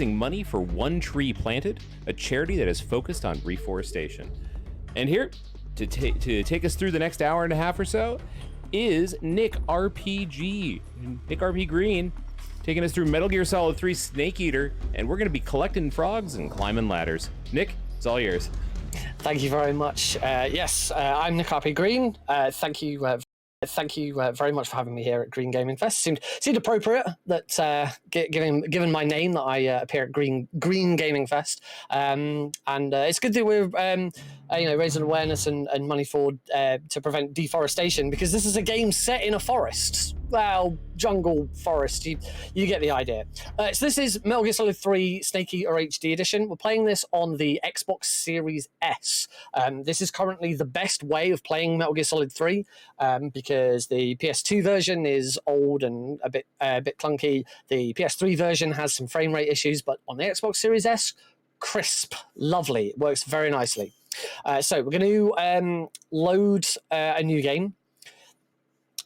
raising money for One Tree Planted, a charity that is focused on reforestation. And here to take us through the next hour and a half or so is NickRPG. NickRPGreen taking us through Metal Gear Solid 3 Snake Eater, and we're going to be collecting frogs and climbing ladders. Nick, it's all yours. Thank you very much. Yes, I'm NickRPGreen. Thank you very much for having me here at Green Gaming Fest. Seemed appropriate that given my name that I appear at Green Gaming Fest, and it's good that we're raising awareness and money for to prevent deforestation, because this is a game set in a forest. Well, jungle forest. You get the idea. So this is Metal Gear Solid 3 Snake Eater HD Edition. We're playing this on the Xbox Series S. This is currently the best way of playing Metal Gear Solid 3 because the PS2 version is old and a bit clunky. The PS3 version has some frame rate issues, but on the Xbox Series S, crisp, lovely. It works very nicely. So we're going to load a new game.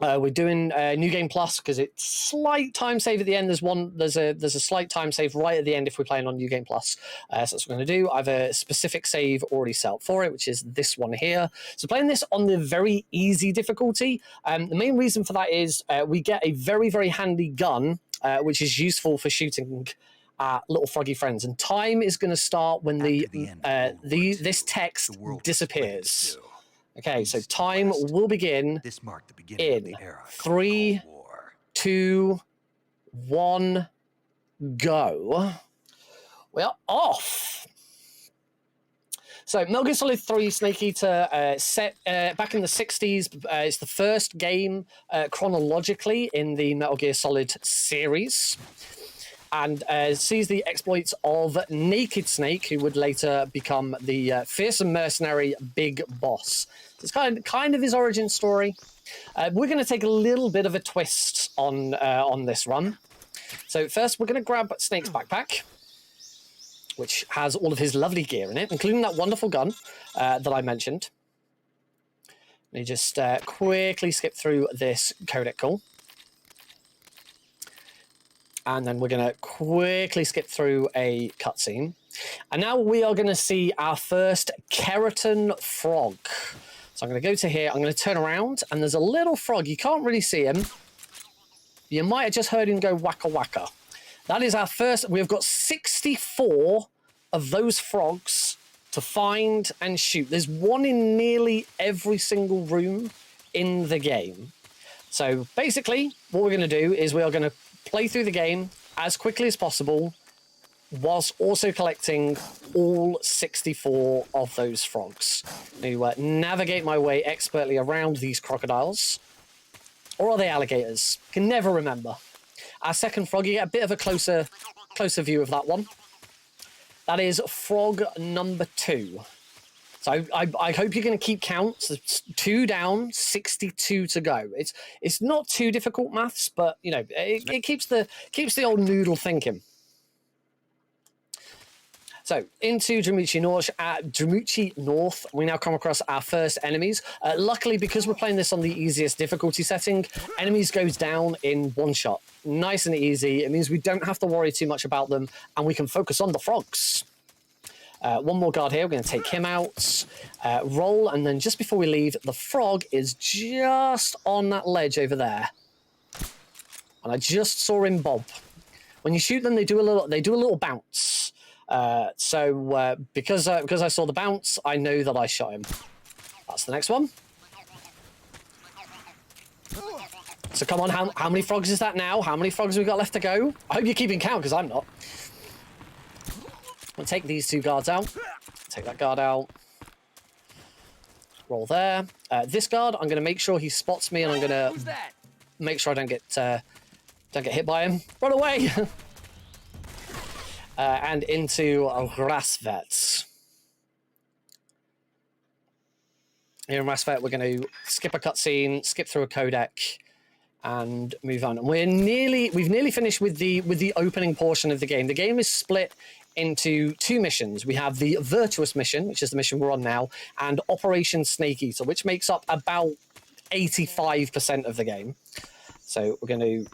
We're doing New Game Plus because it's slight time save at the end. There's a slight time save right at the end if we're playing on New Game Plus. So that's what we're going to do. I have a specific save already set up for it, which is this one here. So playing this on the very easy difficulty. The main reason for that is we get a very, very handy gun, which is useful for shooting little froggy friends. And time is going to start when this text disappears. Okay, so time will begin in 3, 2, 1, go. We are off. So Metal Gear Solid 3 Snake Eater set back in the 60s. It's the first game chronologically in the Metal Gear Solid series, and sees the exploits of Naked Snake, who would later become the fearsome mercenary Big Boss. It's kind of his origin story. We're going to take a little bit of a twist on this run. So first, we're going to grab Snake's backpack, which has all of his lovely gear in it, including that wonderful gun that I mentioned. Let me just quickly skip through this codec call. And then we're going to quickly skip through a cutscene. And now we are going to see our first Kerotan frog. So I'm going to go to here, I'm going to turn around, and there's a little frog. You can't really see him. You might have just heard him go waka waka. That is our first. We've got 64 of those frogs to find and shoot. There's one in nearly every single room in the game. So basically, what we're going to do is we are going to play through the game as quickly as possible, whilst also collecting all 64 of those frogs. To navigate my way expertly around these crocodiles. Or are they alligators? Can never remember. Our second frog, you get a bit of a closer view of that one. That is frog number 2. So I hope you're going to keep count. So 2 down, 62 to go. It's not too difficult maths, but you know it keeps the old noodle thinking. So into Dramuchi North. At Dramuchi North, we now come across our first enemies. Luckily, because we're playing this on the easiest difficulty setting, enemies goes down in one shot. Nice and easy. It means we don't have to worry too much about them, and we can focus on the frogs. One more guard here. We're going to take him out. Roll, and then just before we leave, the frog is just on that ledge over there, and I just saw him bob. When you shoot them, they do a little bounce. So because I saw the bounce, I know that I shot him. That's the next one. So come on, how many frogs is that now? How many frogs have we got left to go? I hope you're keeping count, because I'm not. I'll take these 2 guards out. Take that guard out. Roll there. This guard, I'm going to make sure he spots me, and I'm going to make sure I don't get hit by him. Run away! And into Rasvet. Here in Rasvet, we're going to skip a cutscene, skip through a codec, and move on. And we've nearly finished with the opening portion of the game. The game is split into 2 missions. We have the Virtuous mission, which is the mission we're on now, and Operation Snake Eater, which makes up about 85% of the game. So we're going to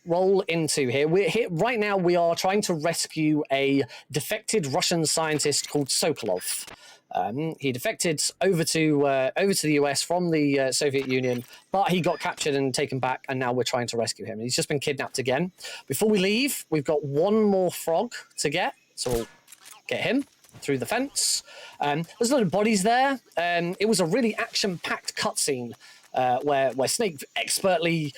roll into here. We're here right now. We are trying to rescue a defected Russian scientist called Sokolov. He defected over to the US from the Soviet Union, but he got captured and taken back, and now we're trying to rescue him. He's just been kidnapped again. Before we leave, we've got one more frog to get, so we'll get him through the fence. There's a lot of bodies there. It was a really action-packed cutscene where Snake expertly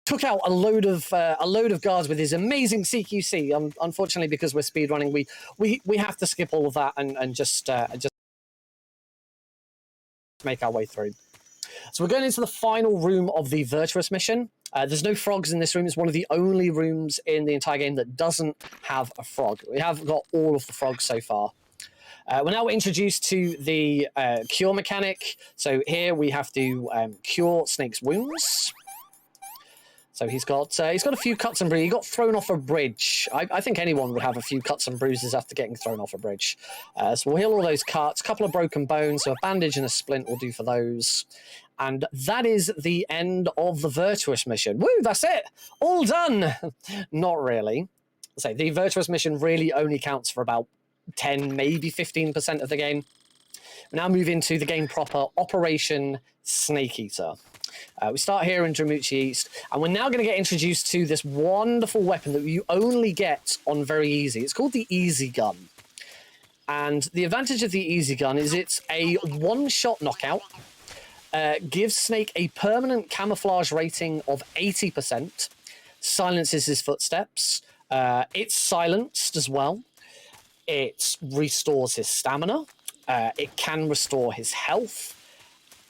took out a load of guards with his amazing CQC. Unfortunately, because we're speedrunning, we have to skip all of that and just make our way through. So we're going into the final room of the Virtuous mission. There's no frogs in this room. It's one of the only rooms in the entire game that doesn't have a frog. We have got all of the frogs so far. We're now introduced to the cure mechanic. So here we have to cure Snake's wounds. So he's got a few cuts and bruises. He got thrown off a bridge. I think anyone would have a few cuts and bruises after getting thrown off a bridge. So we'll heal all those cuts. A couple of broken bones, so a bandage and a splint will do for those. And that is the end of the Virtuous mission. Woo, that's it! All done! Not really. So the Virtuous mission really only counts for about 10, maybe 15% of the game. We now move into the game proper, Operation Snake Eater. We start here in Dramuchi East, and we're now going to get introduced to this wonderful weapon that you only get on Very Easy. It's called the Easy Gun. And the advantage of the Easy Gun is it's a one-shot knockout, gives Snake a permanent camouflage rating of 80%, silences his footsteps, it's silenced as well, it restores his stamina, it can restore his health,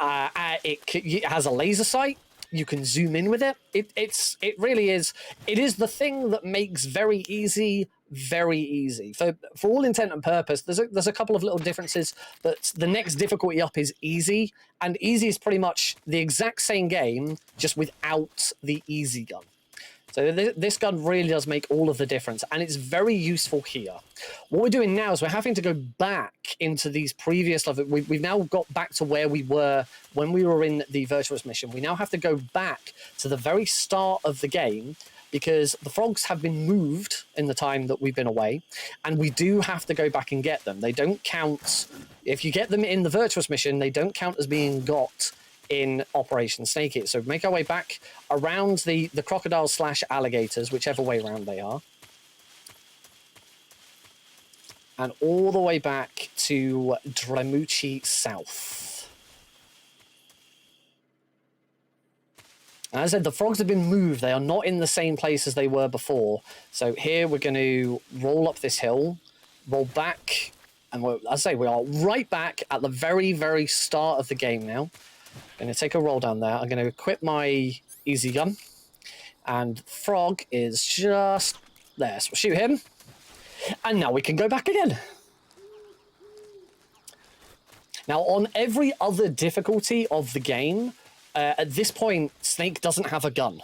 it has a laser sight. You can zoom in with it. It really is. It is the thing that makes very easy. For all intent and purpose, there's a couple of little differences. But the next difficulty up is easy, and easy is pretty much the exact same game, just without the Easy Gun. So this gun really does make all of the difference, and it's very useful here. What we're doing now is we're having to go back into these previous levels. We've now got back to where we were when we were in the Virtuous mission. We now have to go back to the very start of the game because the frogs have been moved in the time that we've been away, and we do have to go back and get them. They don't count. If you get them in the Virtuous mission, they don't count as being got in Operation Snake Eater. So make our way back around the crocodiles / alligators, whichever way around they are, and all the way back to Dramuchi South. And as I said, the frogs have been moved. They are not in the same place as they were before. So here we're going to roll up this hill, roll back, and as I say, we are right back at the very, very start of the game now. I'm going to take a roll down there. I'm going to equip my Easy Gun. And Frog is just there. So we'll shoot him. And now we can go back again. Now, on every other difficulty of the game, at this point, Snake doesn't have a gun.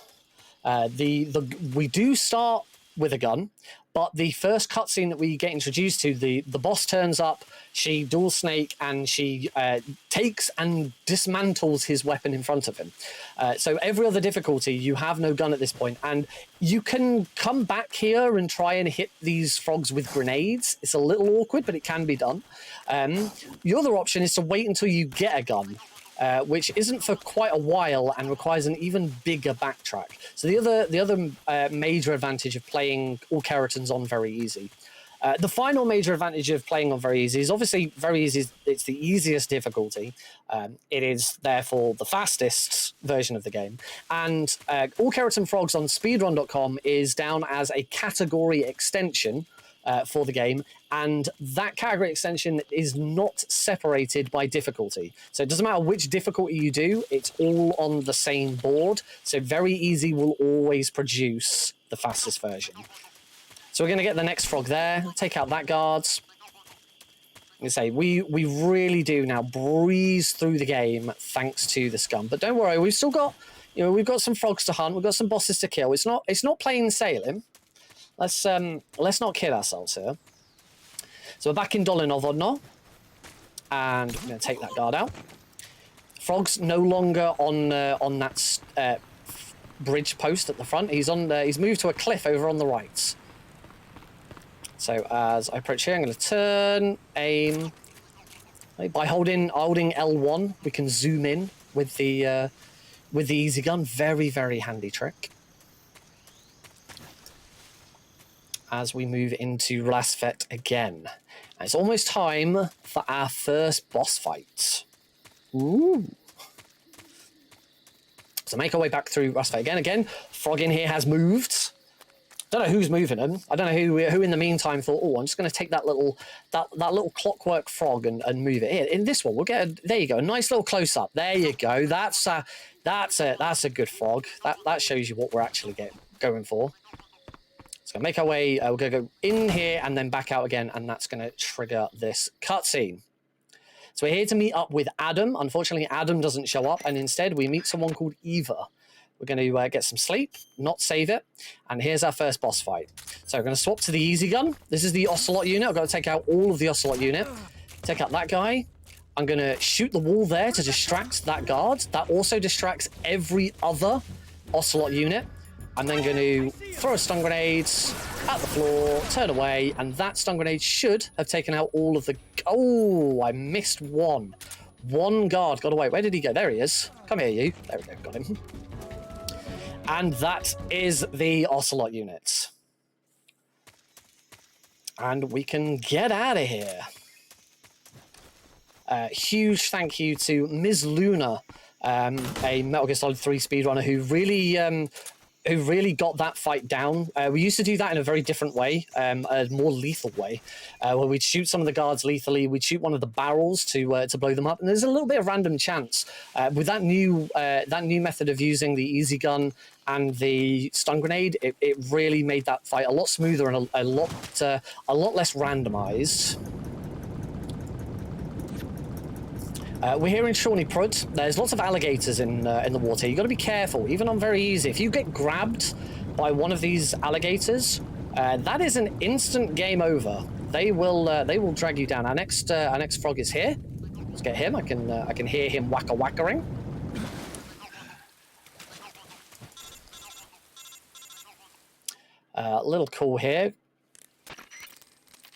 We do start with a gun, but the first cutscene that we get introduced to, the boss turns up, she duels Snake, and she takes and dismantles his weapon in front of him. So every other difficulty, you have no gun at this point, and you can come back here and try and hit these frogs with grenades. It's a little awkward, but it can be done. The other option is to wait until you get a gun, which isn't for quite a while and requires an even bigger backtrack. So the other major advantage of playing all Kerotans on Very Easy. The final major advantage of playing on Very Easy is obviously Very Easy. It's the easiest difficulty. It is therefore the fastest version of the game. And All Kerotan Frogs on speedrun.com is down as a category extension for the game, and that category extension is not separated by difficulty. So it doesn't matter which difficulty you do, it's all on the same board. So Very Easy will always produce the fastest version. So we're going to get the next frog there, take out that guard. And say we really do now breeze through the game thanks to this gun. But don't worry, we've still got, we've got some frogs to hunt, we've got some bosses to kill. It's not plain sailing. Let's not kid ourselves here. So we're back in Dolinovodno, and we're going to take that guard out. Frog's no longer on that bridge post at the front. He's on. He's moved to a cliff over on the right. So as I approach here, I'm going to turn, aim. By holding L1, we can zoom in with the easy gun. Very, very handy trick. As we move into Rasvet again. And it's almost time for our first boss fight. Ooh. So make our way back through Rasvet again. Again, frog in here has moved. Don't know who's moving him. I don't know who in the meantime thought, oh, I'm just going to take that little clockwork frog and move it. Here, in this one, we'll get there you go, a nice little close up. There you go. That's a good frog. That shows you what we're actually going for. So make our way. We're going to go in here and then back out again, and that's going to trigger this cutscene. So we're here to meet up with Adam. Unfortunately, Adam doesn't show up, and instead we meet someone called Eva. We're going to get some sleep, not save it, and here's our first boss fight. So we're going to swap to the easy gun. This is the Ocelot unit. I've got to take out all of the Ocelot unit. Take out that guy. I'm going to shoot the wall there to distract that guard. That also distracts every other Ocelot unit. I'm then going to throw a stun grenade at the floor, turn away, and that stun grenade should have taken out all of the... Oh, I missed one. One guard got away. Where did he go? There he is. Come here, you. There we go. Got him. And that is the Ocelot unit. And we can get out of here. Huge thank you to Ms. Luna, a Metal Gear Solid 3 speedrunner who really got that fight down. We used to do that in a very different way, a more lethal way, where we'd shoot some of the guards lethally, we'd shoot one of the barrels to blow them up, and there's a little bit of random chance. With that new method of using the easy gun and the stun grenade, it really made that fight a lot smoother and a lot less randomized. We're here in Shawnee Prud. There's lots of alligators in the water. You've got to be careful, even on very easy. If you get grabbed by one of these alligators, that is an instant game over. They will drag you down. Our next frog is here. Let's get him. I can hear him whackering. Little call here.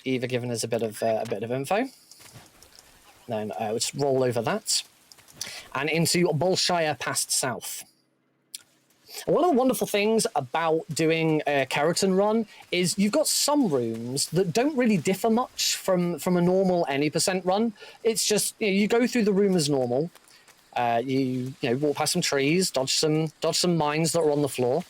Eva giving us a bit of info. Then we'll just roll over that. And into Bolshaya past south. And one of the wonderful things about doing a Kerotan run is you've got some rooms that don't really differ much from a normal any % run. It's just, you go through the room as normal. You walk past some trees, dodge some mines that are on the floor,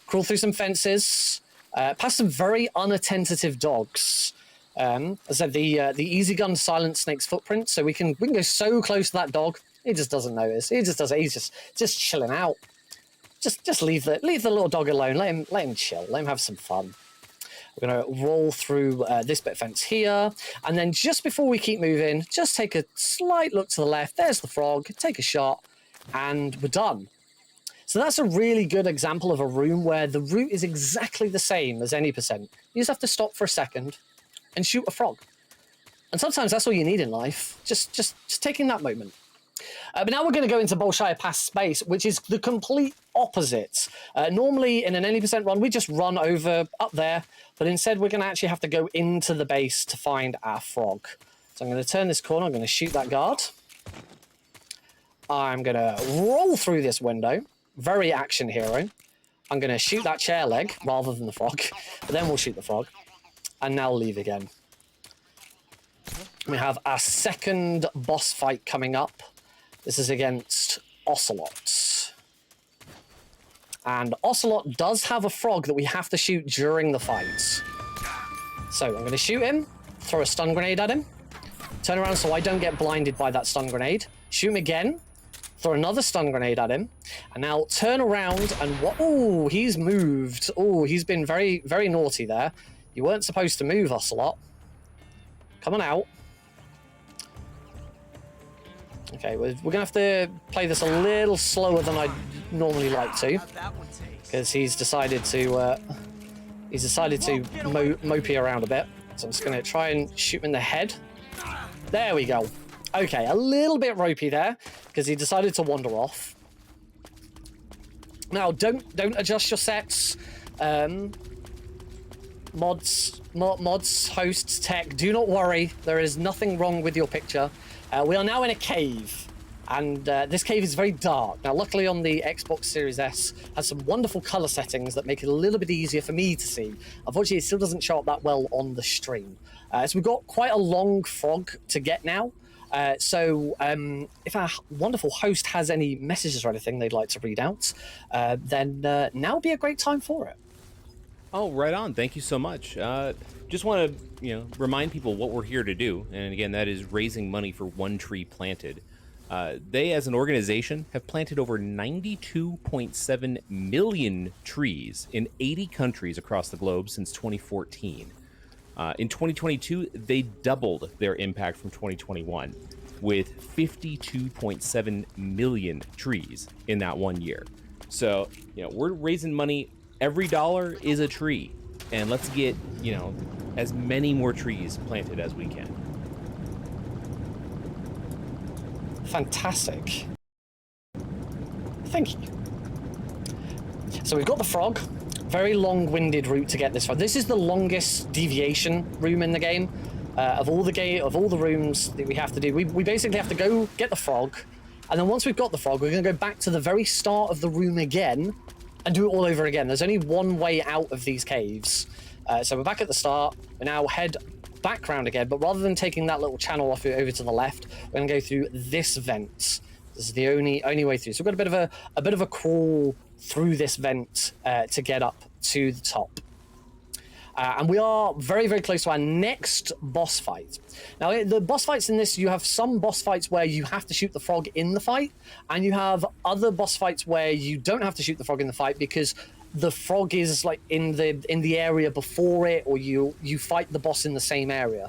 crawl through some fences, past some very unattentive dogs. As I said, the easy gun silence Snake's footprint, so we can go so close to that dog, he just doesn't notice. He just doesn't. He's just chilling out. Just leave the little dog alone. Let him chill. Let him have some fun. We're gonna roll through this bit of fence here, and then just before we keep moving, just take a slight look to the left. There's the frog. Take a shot, and we're done. So that's a really good example of a room where the route is exactly the same as any %. You just have to stop for a second and shoot a frog. And sometimes that's all you need in life. Just taking that moment. But now we're going to go into Bolshaya Pass space, which is the complete opposite. Normally in an any % run, we just run over up there, but instead we're going to actually have to go into the base to find our frog. So I'm going to turn this corner, I'm going to shoot that guard. I'm going to roll through this window. Very action hero. I'm going to shoot that chair leg rather than the frog. But then we'll shoot the frog. And now leave again. We have our second boss fight coming up. This is against Ocelot. And Ocelot does have a frog that we have to shoot during the fight. So I'm going to shoot him, throw a stun grenade at him, turn around so I don't get blinded by that stun grenade, shoot him again, throw another stun grenade at him, and now turn around and what? Oh, he's moved. Oh, he's been very, very naughty there. You weren't supposed to move, Ocelot. Come on out. Okay, we're going to have to play this a little slower than I'd normally like to. Because he's decided to mopey around a bit. So I'm just going to try and shoot him in the head. There we go. Okay, a little bit ropey there, because he decided to wander off. Now, don't adjust your sets. Mods, hosts, tech, do not worry. There is nothing wrong with your picture. We are now in a cave, and this cave is very dark. Now, luckily on the Xbox Series S has some wonderful color settings that make it a little bit easier for me to see. Unfortunately, it still doesn't show up that well on the stream. So we've got quite a long frog to get now. So if our wonderful host has any messages or anything they'd like to read out, then now would be a great time for it. Oh, right on. Thank you so much. Just want to, remind people what we're here to do, and again, that is raising money for One Tree Planted. They, as an organization, have planted over 92.7 million trees in 80 countries across the globe since 2014. In 2022, they doubled their impact from 2021 with 52.7 million trees in that 1 year. So, we're raising money. Every dollar is a tree, and let's get, as many more trees planted as we can. Fantastic. Thank you. So we've got the frog. Very long-winded route to get this frog. This is the longest deviation room in the game. Of all the rooms that we have to do, we basically have to go get the frog, and then once we've got the frog, we're going to go back to the very start of the room again and do it all over again. There's only one way out of these caves. So we're back at the start. We now head back round again, but rather than taking that little channel off over to the left, we're going to go through this vent. This is the only way through. So we've got a bit of a crawl through this vent to get up to the top. And we are very, very close to our next boss fight. Now, the boss fights in this, you have some boss fights where you have to shoot the frog in the fight, and you have other boss fights where you don't have to shoot the frog in the fight because the frog is like in the area before it, or you fight the boss in the same area.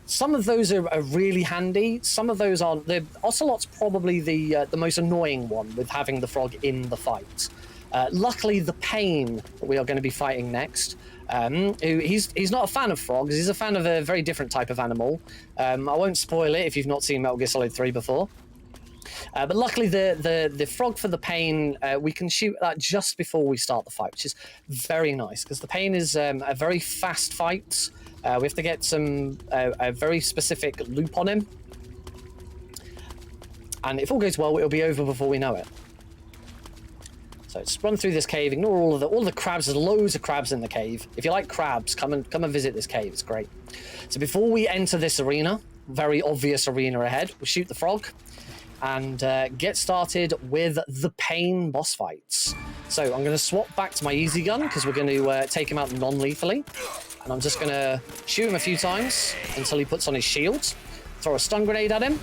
Some of those are really handy. Some of those aren't. The Ocelot's probably the most annoying one with having the frog in the fight. Luckily, the Pain that we are going to be fighting next, he's not a fan of frogs. He's a fan of a very different type of animal. I won't spoil it if you've not seen Metal Gear Solid 3 before. But luckily, the frog for the Pain, we can shoot that just before we start the fight, which is very nice, because the Pain is a very fast fight. We have to get a very specific loop on him. And if all goes well, it'll be over before we know it. So let's run through this cave, ignore all the crabs. There's loads of crabs in the cave. If you like crabs, come and visit this cave. It's great. So before we enter this arena, very obvious arena ahead, we'll shoot the frog and get started with the Pain boss fights. So I'm going to swap back to my easy gun because we're going to take him out non-lethally. And I'm just going to shoot him a few times until he puts on his shield. Throw a stun grenade at him.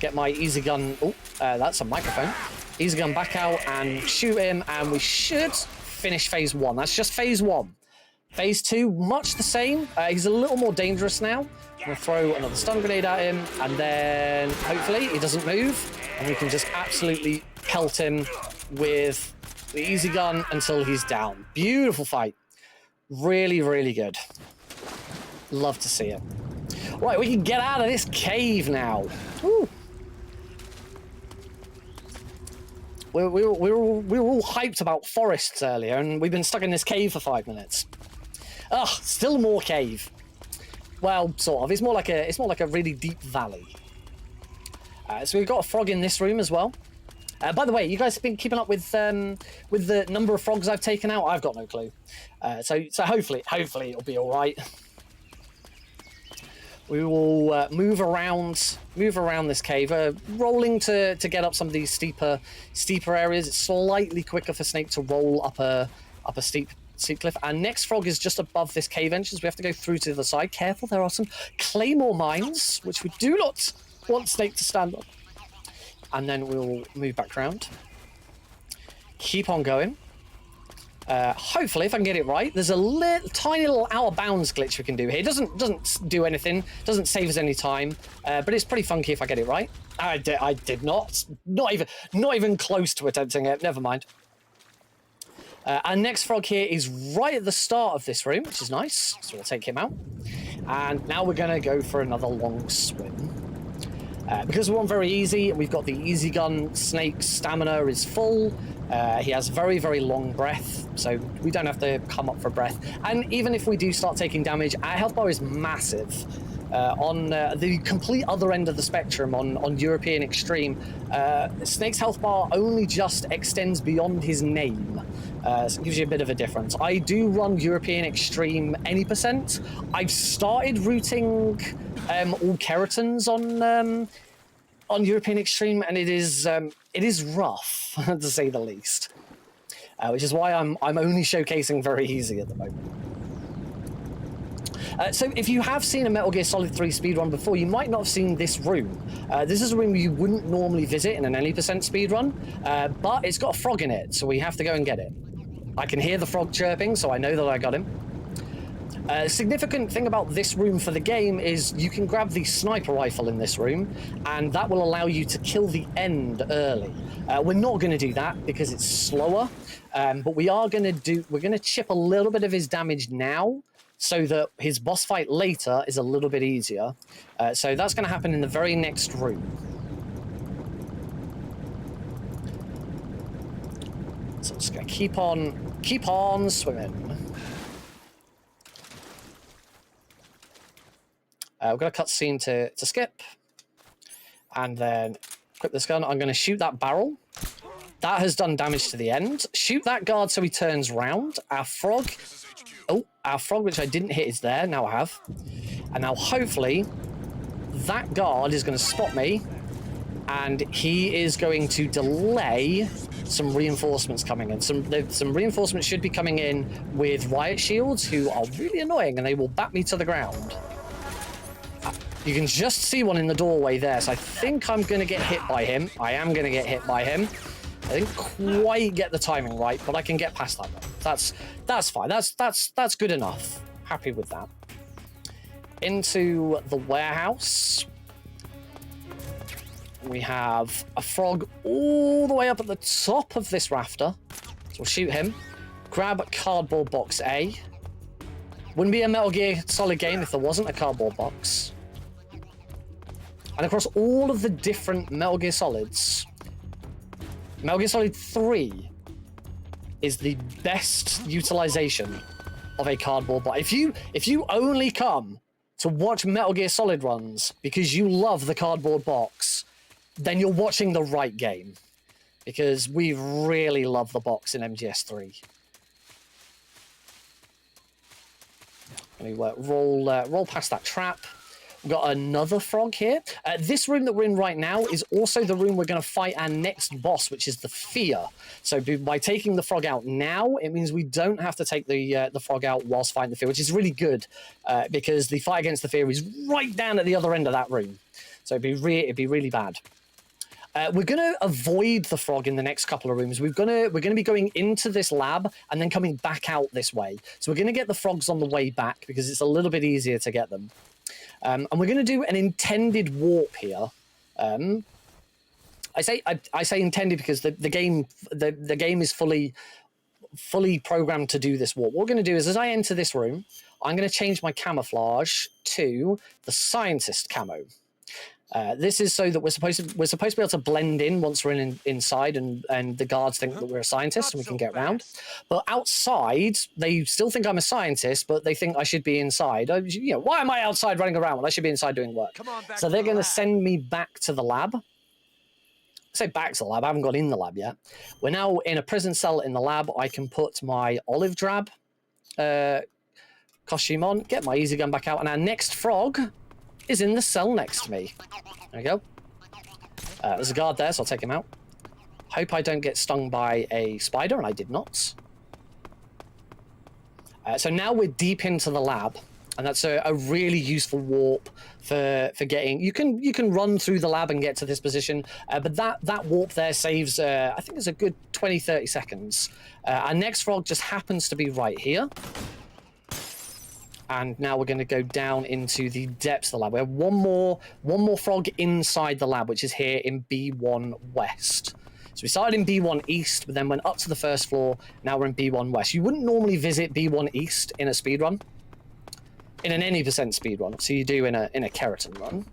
Get my easy gun. Oh, that's a microphone. Easy gun back out and shoot him, and we should finish phase 1. That's just phase 1. Phase 2, much the same. He's a little more dangerous now. I'm going to throw another stun grenade at him, and then hopefully he doesn't move, and we can just absolutely pelt him with the easy gun until he's down. Beautiful fight. Really, really good. Love to see it. Right, we can get out of this cave now. Woo. We were all hyped about forests earlier, and we've been stuck in this cave for 5 minutes. Ugh, still more cave. Well, sort of. It's more like a really deep valley. So we've got a frog in this room as well. By the way, you guys have been keeping up with the number of frogs I've taken out. I've got no clue. So hopefully it'll be all right. We will move around this cave, rolling to get up some of these steeper areas. It's slightly quicker for Snake to roll up a steep cliff. Our next frog is just above this cave entrance. We have to go through to the side. Careful, there are some claymore mines, which we do not want Snake to stand on. And then we'll move back around. Keep on going. Hopefully, if I can get it right, there's a tiny little out of bounds glitch we can do here. It doesn't do anything, doesn't save us any time, but it's pretty funky if I get it right. I did not even close to attempting it. Never mind. Our next frog here is right at the start of this room, which is nice. So we'll take him out, and now we're gonna go for another long swim. Because we're on very easy, we've got the easy gun. Snake's stamina is full. He has very, very long breath, so we don't have to come up for breath. And even if we do start taking damage, our health bar is massive. On the complete other end of the spectrum, on European Extreme, Snake's health bar only just extends beyond his name. So it gives you a bit of a difference. I do run European Extreme any percent. I've started routing all Kerotans on European Extreme, and it is rough to say the least. Which is why I'm only showcasing very easy at the moment. So if you have seen a Metal Gear Solid 3 speedrun before, you might not have seen this room. This is a room you wouldn't normally visit in an any percent speedrun, but it's got a frog in it, so we have to go and get it. I can hear the frog chirping, so I know that I got him. Significant thing about this room for the game is you can grab the sniper rifle in this room, and that will allow you to kill the end early. We're not going to do that because it's slower, but we're going to chip a little bit of his damage now, so that his boss fight later is a little bit easier. So that's going to happen in the very next room. So I'm just going to keep on swimming. We've got a cutscene to skip. And then equip this gun. I'm going to shoot that barrel. That has done damage to the end. Shoot that guard so he turns round. Our frog... Oh, our frog, which I didn't hit, is there. Now I have. And now, hopefully, that guard is going to spot me, and he is going to delay some reinforcements coming in. Some reinforcements should be coming in with riot shields, who are really annoying, and they will bat me to the ground. You can just see one in the doorway there, so I think I'm going to get hit by him. I am going to get hit by him. I didn't quite get the timing right, but I can get past that one. That's fine. That's good enough. Happy with that. Into the warehouse. We have a frog all the way up at the top of this rafter. So we'll shoot him. Grab cardboard box A. Wouldn't be a Metal Gear Solid game if there wasn't a cardboard box. And across all of the different Metal Gear Solids, Metal Gear Solid 3 is the best utilization of a cardboard box. If you only come to watch Metal Gear Solid runs because you love the cardboard box, then you're watching the right game. Because we really love the box in MGS3. Let me roll past that trap. We've got another frog here. This room that we're in right now is also the room we're going to fight our next boss, which is the Fear. So by taking the frog out now, it means we don't have to take the frog out whilst fighting the Fear, which is really good because the fight against the Fear is right down at the other end of that room. So it'd be really bad. We're going to avoid the frog in the next couple of rooms. We're going to be going into this lab and then coming back out this way. So we're going to get the frogs on the way back because it's a little bit easier to get them. And we're going to do an intended warp here. I say intended because the game is fully programmed to do this warp. What we're going to do is, as I enter this room, I'm going to change my camouflage to the scientist camo. This is so that we're supposed to be able to blend in once we're inside, and the guards think that we're a scientist and we can get around. But outside, they still think I'm a scientist, but they think I should be inside. Why am I outside running around when I should be inside doing work? So they're going to send me back to the lab. I say back to the lab. I haven't got in the lab yet. We're now in a prison cell in the lab. I can put my olive drab costume on, get my easy gun back out, and our next frog is in the cell next to me. There we go. There's a guard there, so I'll take him out. Hope I don't get stung by a spider, and I did not. So now we're deep into the lab, and that's a really useful warp for getting... You can run through the lab and get to this position, but that warp there saves, I think it's a good 20-30 seconds. Our next frog just happens to be right here. And now we're going to go down into the depths of the lab. We have one more frog inside the lab, which is here in B1 West. So we started in B1 East, but then went up to the first floor. Now we're in B1 West. You wouldn't normally visit B1 East in a speedrun, in an any percent speedrun. So you do in a Kerotan run.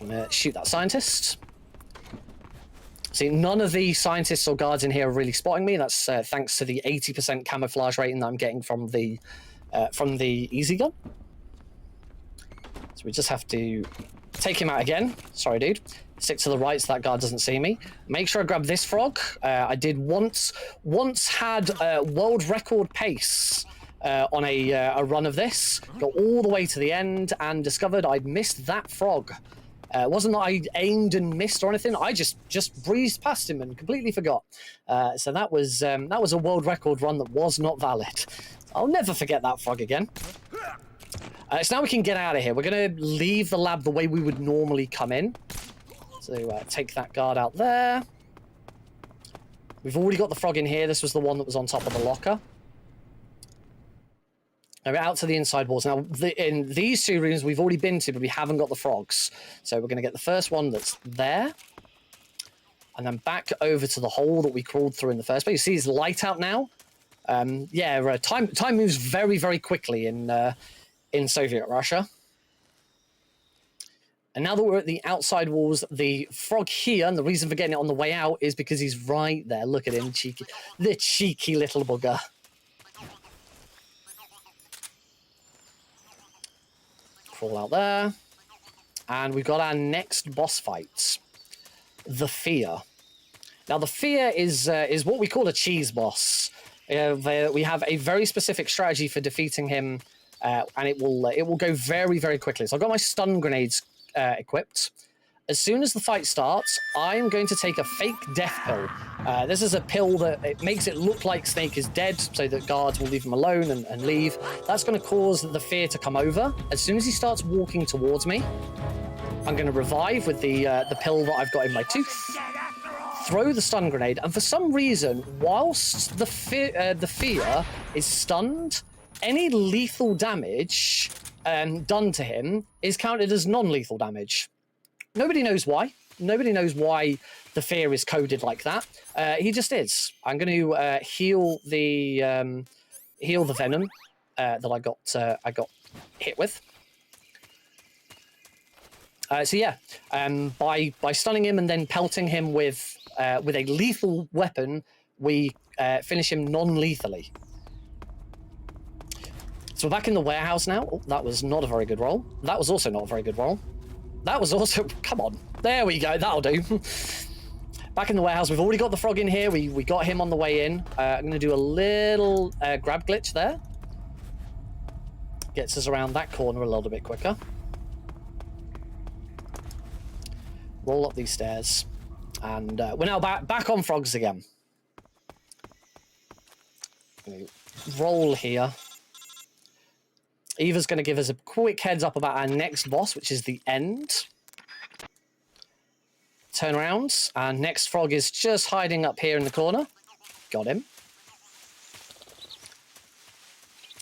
I'm going to shoot that scientist. See, none of the scientists or guards in here are really spotting me. That's thanks to the 80% camouflage rating that I'm getting from the easy gun. So we just have to take him out again. Sorry, dude. Stick to the right so that guard doesn't see me. Make sure I grab this frog. I did once had world record pace on a run of this. Got all the way to the end and discovered I'd missed that frog. It wasn't that I aimed and missed or anything. I just breezed past him and completely forgot. So that was a world record run that was not valid. I'll never forget that frog again. So now we can get out of here. We're going to leave the lab the way we would normally come in. So take that guard out there. We've already got the frog in here. This was the one that was on top of the locker. Now we're out to the inside walls. Now, in these two rooms we've already been to, but we haven't got the frogs. So we're going to get the first one that's there. And then back over to the hole that we crawled through in the first place. You see his light out now? Time moves very, very quickly in Soviet Russia. And now that we're at the outside walls, the frog here, and the reason for getting it on the way out is because he's right there. Look at him, the cheeky little bugger. Crawl out there. And we've got our next boss fight. The Fear. Now, the Fear is what we call a cheese boss. We have a very specific strategy for defeating him, and it will go very, very quickly. So I've got my stun grenades equipped. As soon as the fight starts, I'm going to take a fake death pill. This is a pill that it makes it look like Snake is dead, so that guards will leave him alone and leave. That's going to cause the Fear to come over. As soon as he starts walking towards me, I'm going to revive with the pill that I've got in my tooth. Throw the stun grenade, and for some reason, whilst the Fear is stunned, any lethal damage done to him is counted as non-lethal damage. Nobody knows why. Nobody knows why the Fear is coded like that. He just is. I'm going to heal the venom that I got hit with. So yeah, by stunning him and then pelting him with a lethal weapon, we finish him non-lethally. So we're back in the warehouse now. Oh, that was not a very good roll. That was also not a very good roll. That was also... Come on. There we go. That'll do. Back in the warehouse. We've already got the frog in here. We got him on the way in. I'm going to do a little grab glitch there. Gets us around that corner a little bit quicker. Roll up these stairs. And we're now back on frogs again. Roll here. Eva's going to give us a quick heads up about our next boss, which is the end. Turn around. Our next frog is just hiding up here in the corner. Got him.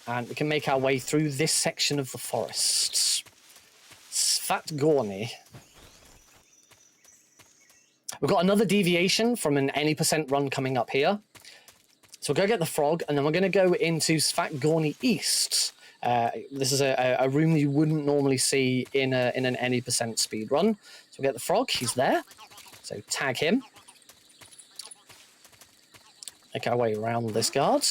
And we can make our way through this section of the forest. Svatgorny. We've got another deviation from an any % run coming up here. So we'll go get the frog, and then we're going to go into Svatgorny East. This is a room that you wouldn't normally see in an any % speed run. So we'll get the frog. He's there. So tag him. Make our way around this guard.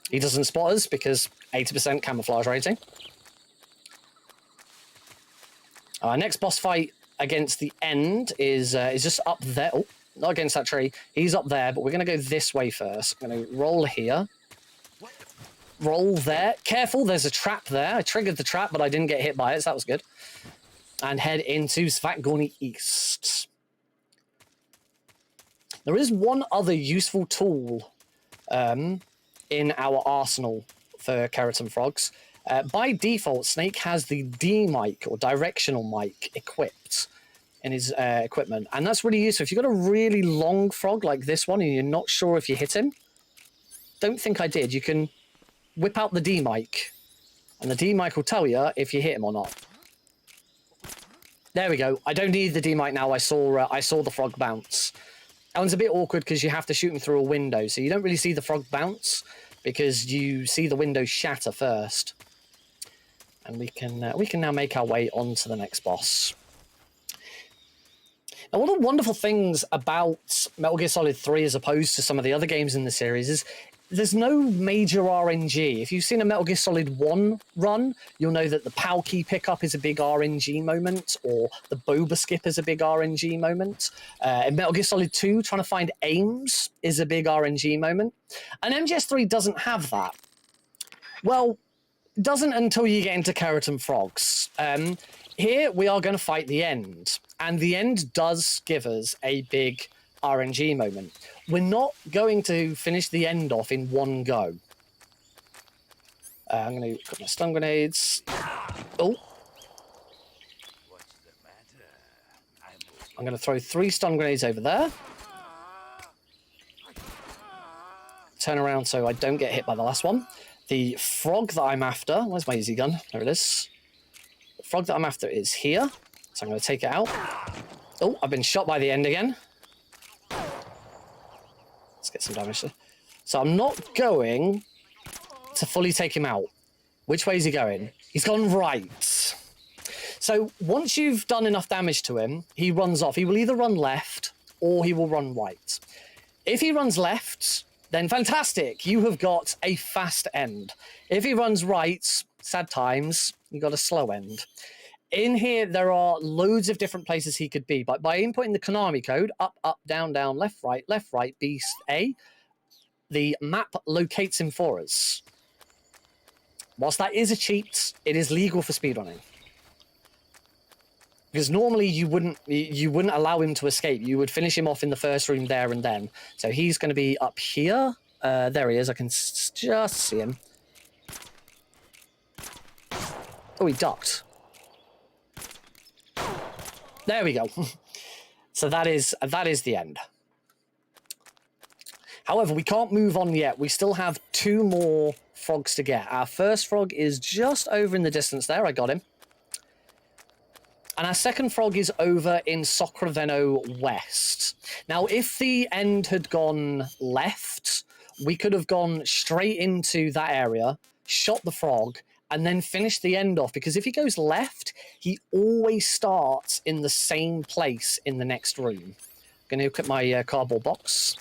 He doesn't spot us because 80% camouflage rating. Our next boss fight against the end is just up there. Oh, not against that tree. He's up there, but we're going to go this way first. I'm going to roll here. Roll there. Careful, there's a trap there. I triggered the trap, but I didn't get hit by it, so that was good. And head into Svatgorny East. There is one other useful tool in our arsenal for Kerotan frogs. By default, Snake has the D mic or directional mic equipped in his equipment, and that's really useful. If you've got a really long frog like this one and you're not sure if you hit him, don't think I did. You can whip out the D mic, and the D mic will tell you if you hit him or not. There we go. I don't need the D mic now. I saw the frog bounce. That one's a bit awkward because you have to shoot him through a window, so you don't really see the frog bounce because you see the window shatter first. And we can now make our way on to the next boss. Now, one of the wonderful things about Metal Gear Solid 3 as opposed to some of the other games in the series is there's no major RNG. If you've seen a Metal Gear Solid 1 run, you'll know that the POW key pickup is a big RNG moment, or the boba skip is a big RNG moment. In Metal Gear Solid 2, trying to find aims is a big RNG moment. And MGS3 doesn't have that. Well, it doesn't until you get into Kerotan Frogs. Here, we are going to fight the end. And the end does give us a big RNG moment. We're not going to finish the end off in one go. I'm going to put my stun grenades. Oh. I'm going to throw 3 stun grenades over there. Turn around so I don't get hit by the last one. The frog that I'm after... Where's my easy gun? There it is. The frog that I'm after is here. So I'm going to take it out. Oh, I've been shot by the end again. Let's get some damage there. So I'm not going to fully take him out. Which way is he going? He's gone right. So once you've done enough damage to him, he runs off. He will either run left or he will run right. If he runs left, then fantastic. You have got a fast end. If he runs right, sad times, you've got a slow end. In here, there are loads of different places he could be. But by inputting the Konami code, up, up, down, down, left, right, B, A, the map locates him for us. Whilst that is a cheat, it is legal for speedrunning. Because normally you wouldn't allow him to escape. You would finish him off in the first room there and then. So he's going to be up here. There he is. I can just see him. Oh, he ducked. There we go. So that is the end. However, we can't move on yet. We still have 2 more frogs to get. Our first frog is just over in the distance there. I got him. And our second frog is over in Sacramento West. Now, if the end had gone left, we could have gone straight into that area, shot the frog, and then finish the end off. Because if he goes left, he always starts in the same place in the next room. I'm going to look at my cardboard box.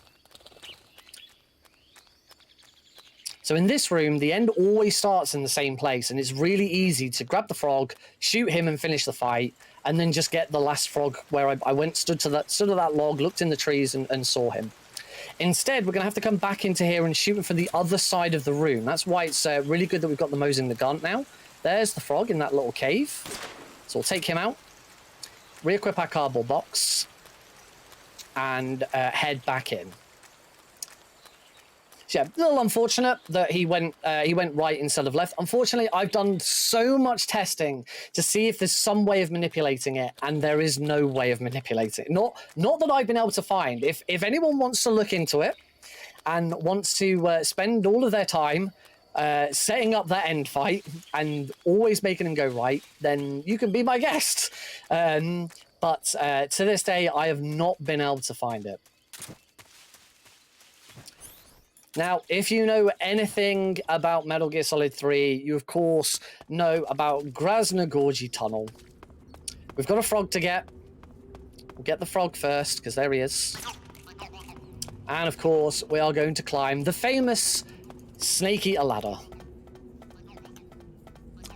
So in this room, the end always starts in the same place, and it's really easy to grab the frog, shoot him and finish the fight, and then just get the last frog where I went, stood at that log, looked in the trees and saw him. Instead, we're going to have to come back into here and shoot him from the other side of the room. That's why it's really good that we've got the Mose in the gun now. There's the frog in that little cave. So we'll take him out, re-equip our cardboard box, and head back in. So yeah, a little unfortunate that he went right instead of left. Unfortunately, I've done so much testing to see if there's some way of manipulating it, and there is no way of manipulating it. Not that I've been able to find. If anyone wants to look into it and wants to spend all of their time setting up that end fight and always making them go right, then you can be my guest. But to this day, I have not been able to find it. Now, if you know anything about Metal Gear Solid 3, you of course know about Krasnogorji Tunnel. We've got a frog to get. We'll get the frog first, because there he is. And of course, we are going to climb the famous Snake Eater ladder.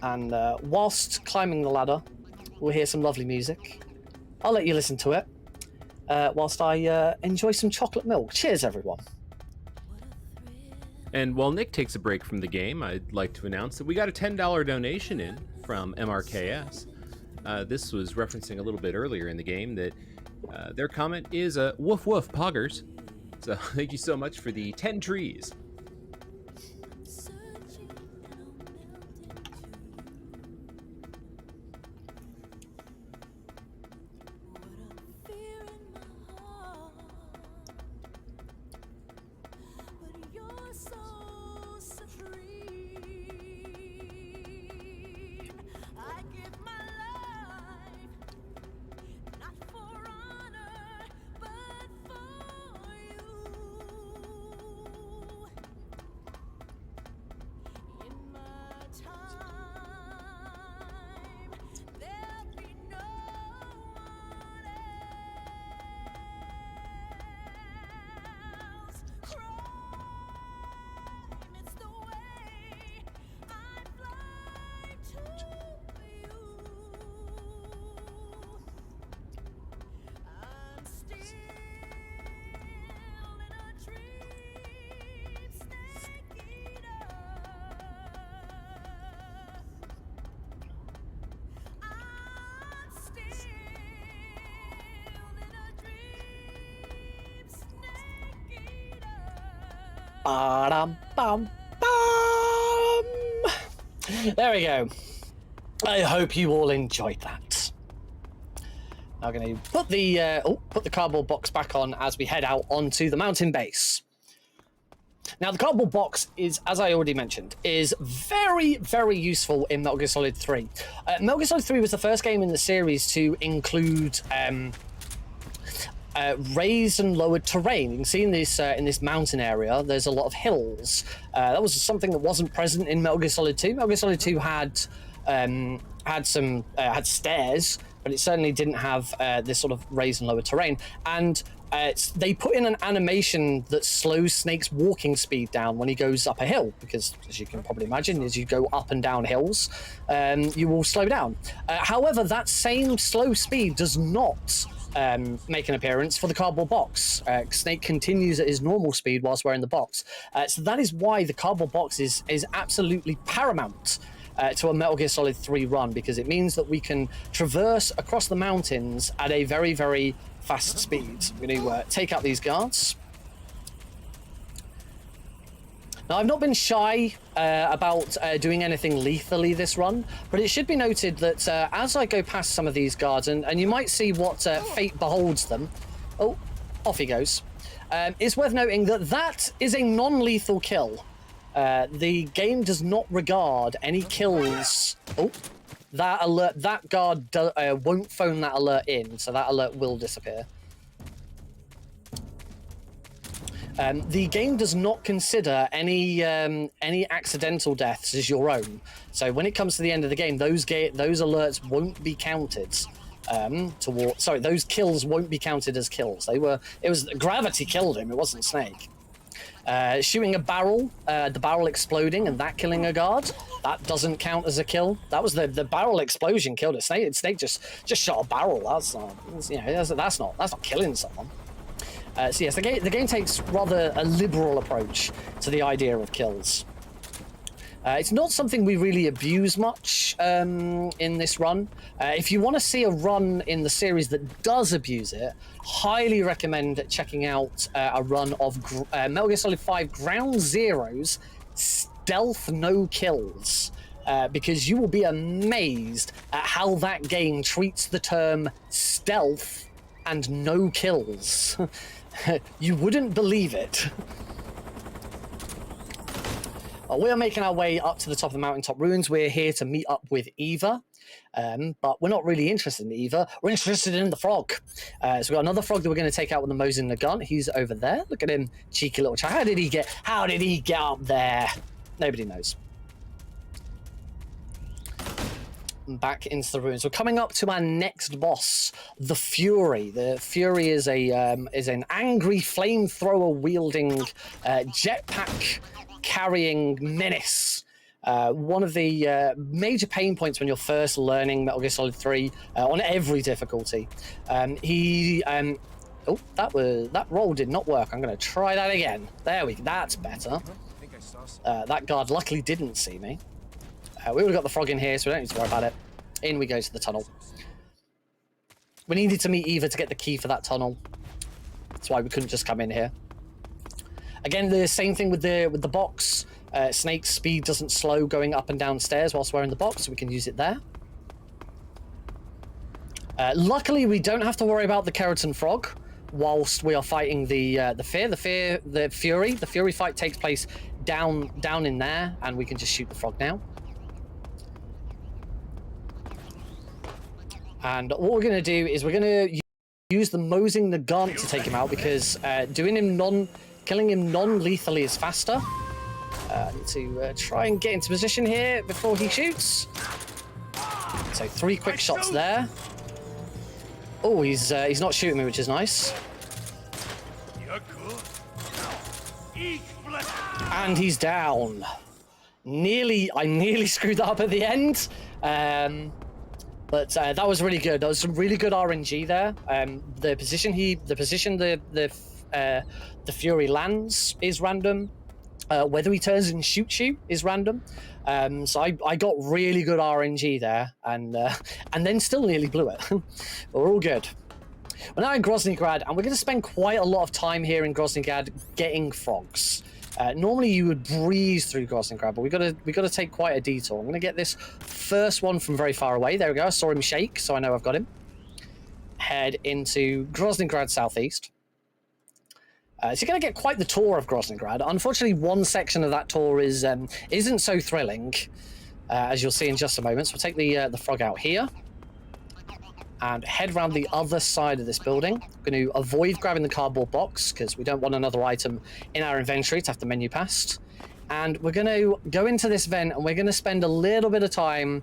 And whilst climbing the ladder, we'll hear some lovely music. I'll let you listen to it, whilst I enjoy some chocolate milk. Cheers, everyone. And while Nick takes a break from the game, I'd like to announce that we got a $10 donation in from MRKS. This was referencing a little bit earlier in the game that their comment is woof woof poggers. So thank you so much for the 10 trees. Ba-dum-bum-bum. There we go. I hope you all enjoyed that. I'm going to put the cardboard box back on as we head out onto the mountain base. Now, the cardboard box is, as I already mentioned, is very, very useful in Metal Gear Solid 3. Metal Gear Solid 3 was the first game in the series to include raised and lowered terrain. You can see in this mountain area, there's a lot of hills. That was something that wasn't present in Metal Gear Solid 2. Metal Gear Solid 2 had stairs, but it certainly didn't have this sort of raised and lowered terrain. And they put in an animation that slows Snake's walking speed down when he goes up a hill, because, as you can probably imagine, as you go up and down hills, you will slow down. However, that same slow speed does not make an appearance for the cardboard box. Snake continues at his normal speed whilst wearing the box. So that is why the cardboard box is absolutely paramount to a Metal Gear Solid 3 run, because it means that we can traverse across the mountains at a very, very fast speed. We're going to take out these guards. Now, I've not been shy about doing anything lethally this run, but it should be noted that as I go past some of these guards, and you might see what fate beholds them. Oh, off he goes. It's worth noting that that is a non-lethal kill. The game does not regard any kills. Oh, that guard won't phone that alert in, so that alert will disappear. The game does not consider any accidental deaths as your own. So when it comes to the end of the game, those alerts won't be counted. Those kills won't be counted as kills. It was gravity killed him. It wasn't Snake. Shooting a barrel, the barrel exploding and that killing a guard, that doesn't count as a kill. That was the barrel explosion killed it. Snake just shot a barrel. That's not killing someone. So yes, the game takes rather a liberal approach to the idea of kills. It's not something we really abuse much in this run. If you want to see a run in the series that does abuse it, highly recommend checking out a run of Metal Gear Solid 5 Ground Zero's Stealth No Kills, because you will be amazed at how that game treats the term stealth and no kills. You wouldn't believe it. We are making our way up to the top of the mountaintop ruins. We're here to meet up with Eva, but we're not really interested in Eva. We're interested in the frog. So we've got another frog that we're going to take out with the Mosin Nagant. He's over there. Look at him, cheeky little child. How did he get up there? Nobody knows. Back into the ruins. We're coming up to our next boss, the Fury. The Fury is an angry flamethrower wielding jetpack carrying menace. One of the major pain points when you're first learning Metal Gear Solid 3 on every difficulty. That roll did not work. I'm going to try that again. There we go. That's better. That guard luckily didn't see me. We would have got the frog in here, so we don't need to worry about it. In we go to the tunnel. We needed to meet Eva to get the key for that tunnel. That's why we couldn't just come in here. Again, the same thing with the box. Snake's speed doesn't slow going up and down stairs whilst we're in the box, so we can use it there. Luckily, we don't have to worry about the Kerotan frog whilst we are fighting the Fury. The Fury fight takes place down in there, and we can just shoot the frog now. And what we're going to do is we're going to use the Mosin Nagant to take him out, because killing him non-lethally is faster. I need to try and get into position here before he shoots. So 3 quick shots there. Oh, he's not shooting me, which is nice. And he's down. I nearly screwed that up at the end. But that was really good. That was some really good RNG there. The position the Fury lands is random. Whether he turns and shoots you is random. So I got really good RNG there, and then still nearly blew it. But we're all good. We're now in Groznygrad, and we're going to spend quite a lot of time here in Groznygrad getting frogs. Normally you would breeze through Grosningrad, but we got to take quite a detour. I'm going to get this first one from very far away. There we go. I saw him shake, so I know I've got him. Head into Grosningrad southeast. So you're going to get quite the tour of Grosningrad. Unfortunately, one section of that tour isn't so thrilling, as you'll see in just a moment. So we'll take the frog out here and head around the other side of this building. We're going to avoid grabbing the cardboard box because we don't want another item in our inventory to have to menu past. And we're going to go into this vent and we're going to spend a little bit of time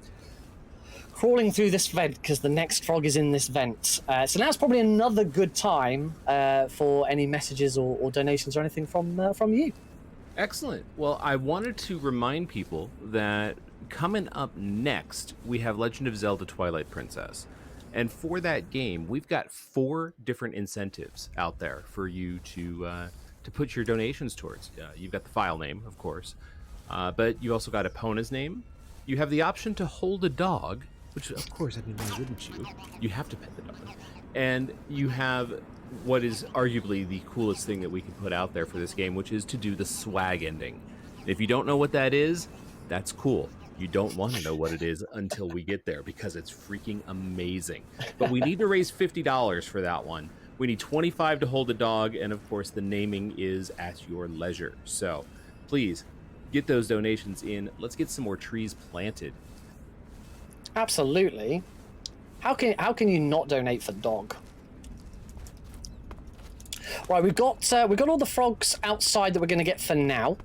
crawling through this vent because the next frog is in this vent. So now's probably another good time for any messages or donations or anything from you. Excellent. Well, I wanted to remind people that coming up next, we have Legend of Zelda Twilight Princess. And for that game, we've got 4 different incentives out there for you to put your donations towards. You've got the file name, of course, but you also got Epona's name. You have the option to hold a dog, which, of course, I mean, why wouldn't you? You have to pet the dog. And you have what is arguably the coolest thing that we can put out there for this game, which is to do the swag ending. If you don't know what that is, that's cool. You don't want to know what it is until we get there because it's freaking amazing. But we need to raise $50 for that one. We need $25 to hold a dog, and of course the naming is at your leisure. So please get those donations in. Let's get some more trees planted. Absolutely. How can you not donate for dog? Right, we've got all the frogs outside that we're going to get for now.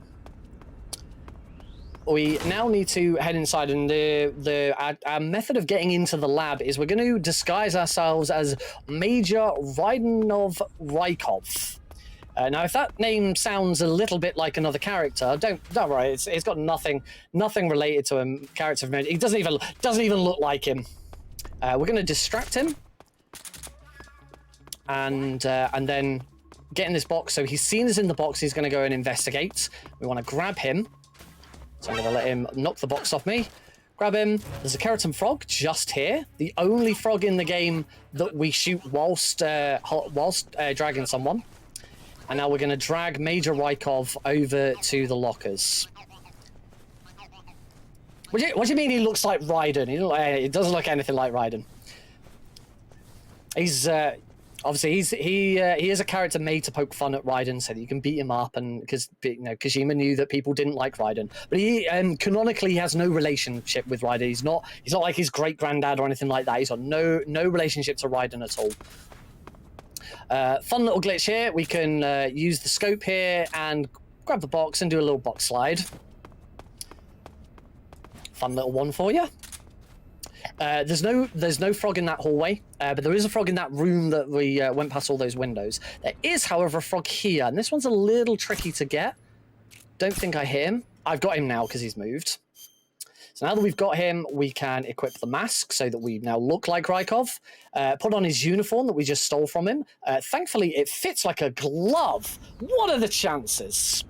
We now need to head inside, and our method of getting into the lab is we're going to disguise ourselves as Major Rydenov Rykov. Now, if that name sounds a little bit like another character, don't worry. It's got nothing related to him. Character from he doesn't even look like him. We're going to distract him, and then get in this box. So he's seen us in the box. He's going to go and investigate. We want to grab him. So I'm going to let him knock the box off me. Grab him. There's a Kerotan frog just here. The only frog in the game that we shoot whilst dragging someone. And now we're going to drag Major Rykov over to the lockers. What do you mean he looks like Raiden? He doesn't look anything like Raiden. He's... obviously, he is a character made to poke fun at Raiden so that you can beat him up, and because Kojima knew that people didn't like Raiden, but he canonically has no relationship with Raiden. He's not like his great granddad or anything like that. He's got no relationship to Raiden at all. Fun little glitch here. We can use the scope here and grab the box and do a little box slide. Fun little one for you. There's no frog in that hallway, but there is a frog in that room that we went past all those windows. There is, however, a frog here, and this one's a little tricky to get. Don't think I hear him. I've got him now because he's moved. So now that we've got him, we can equip the mask so that we now look like Rykov. Put on his uniform that we just stole from him. Thankfully, it fits like a glove. What are the chances?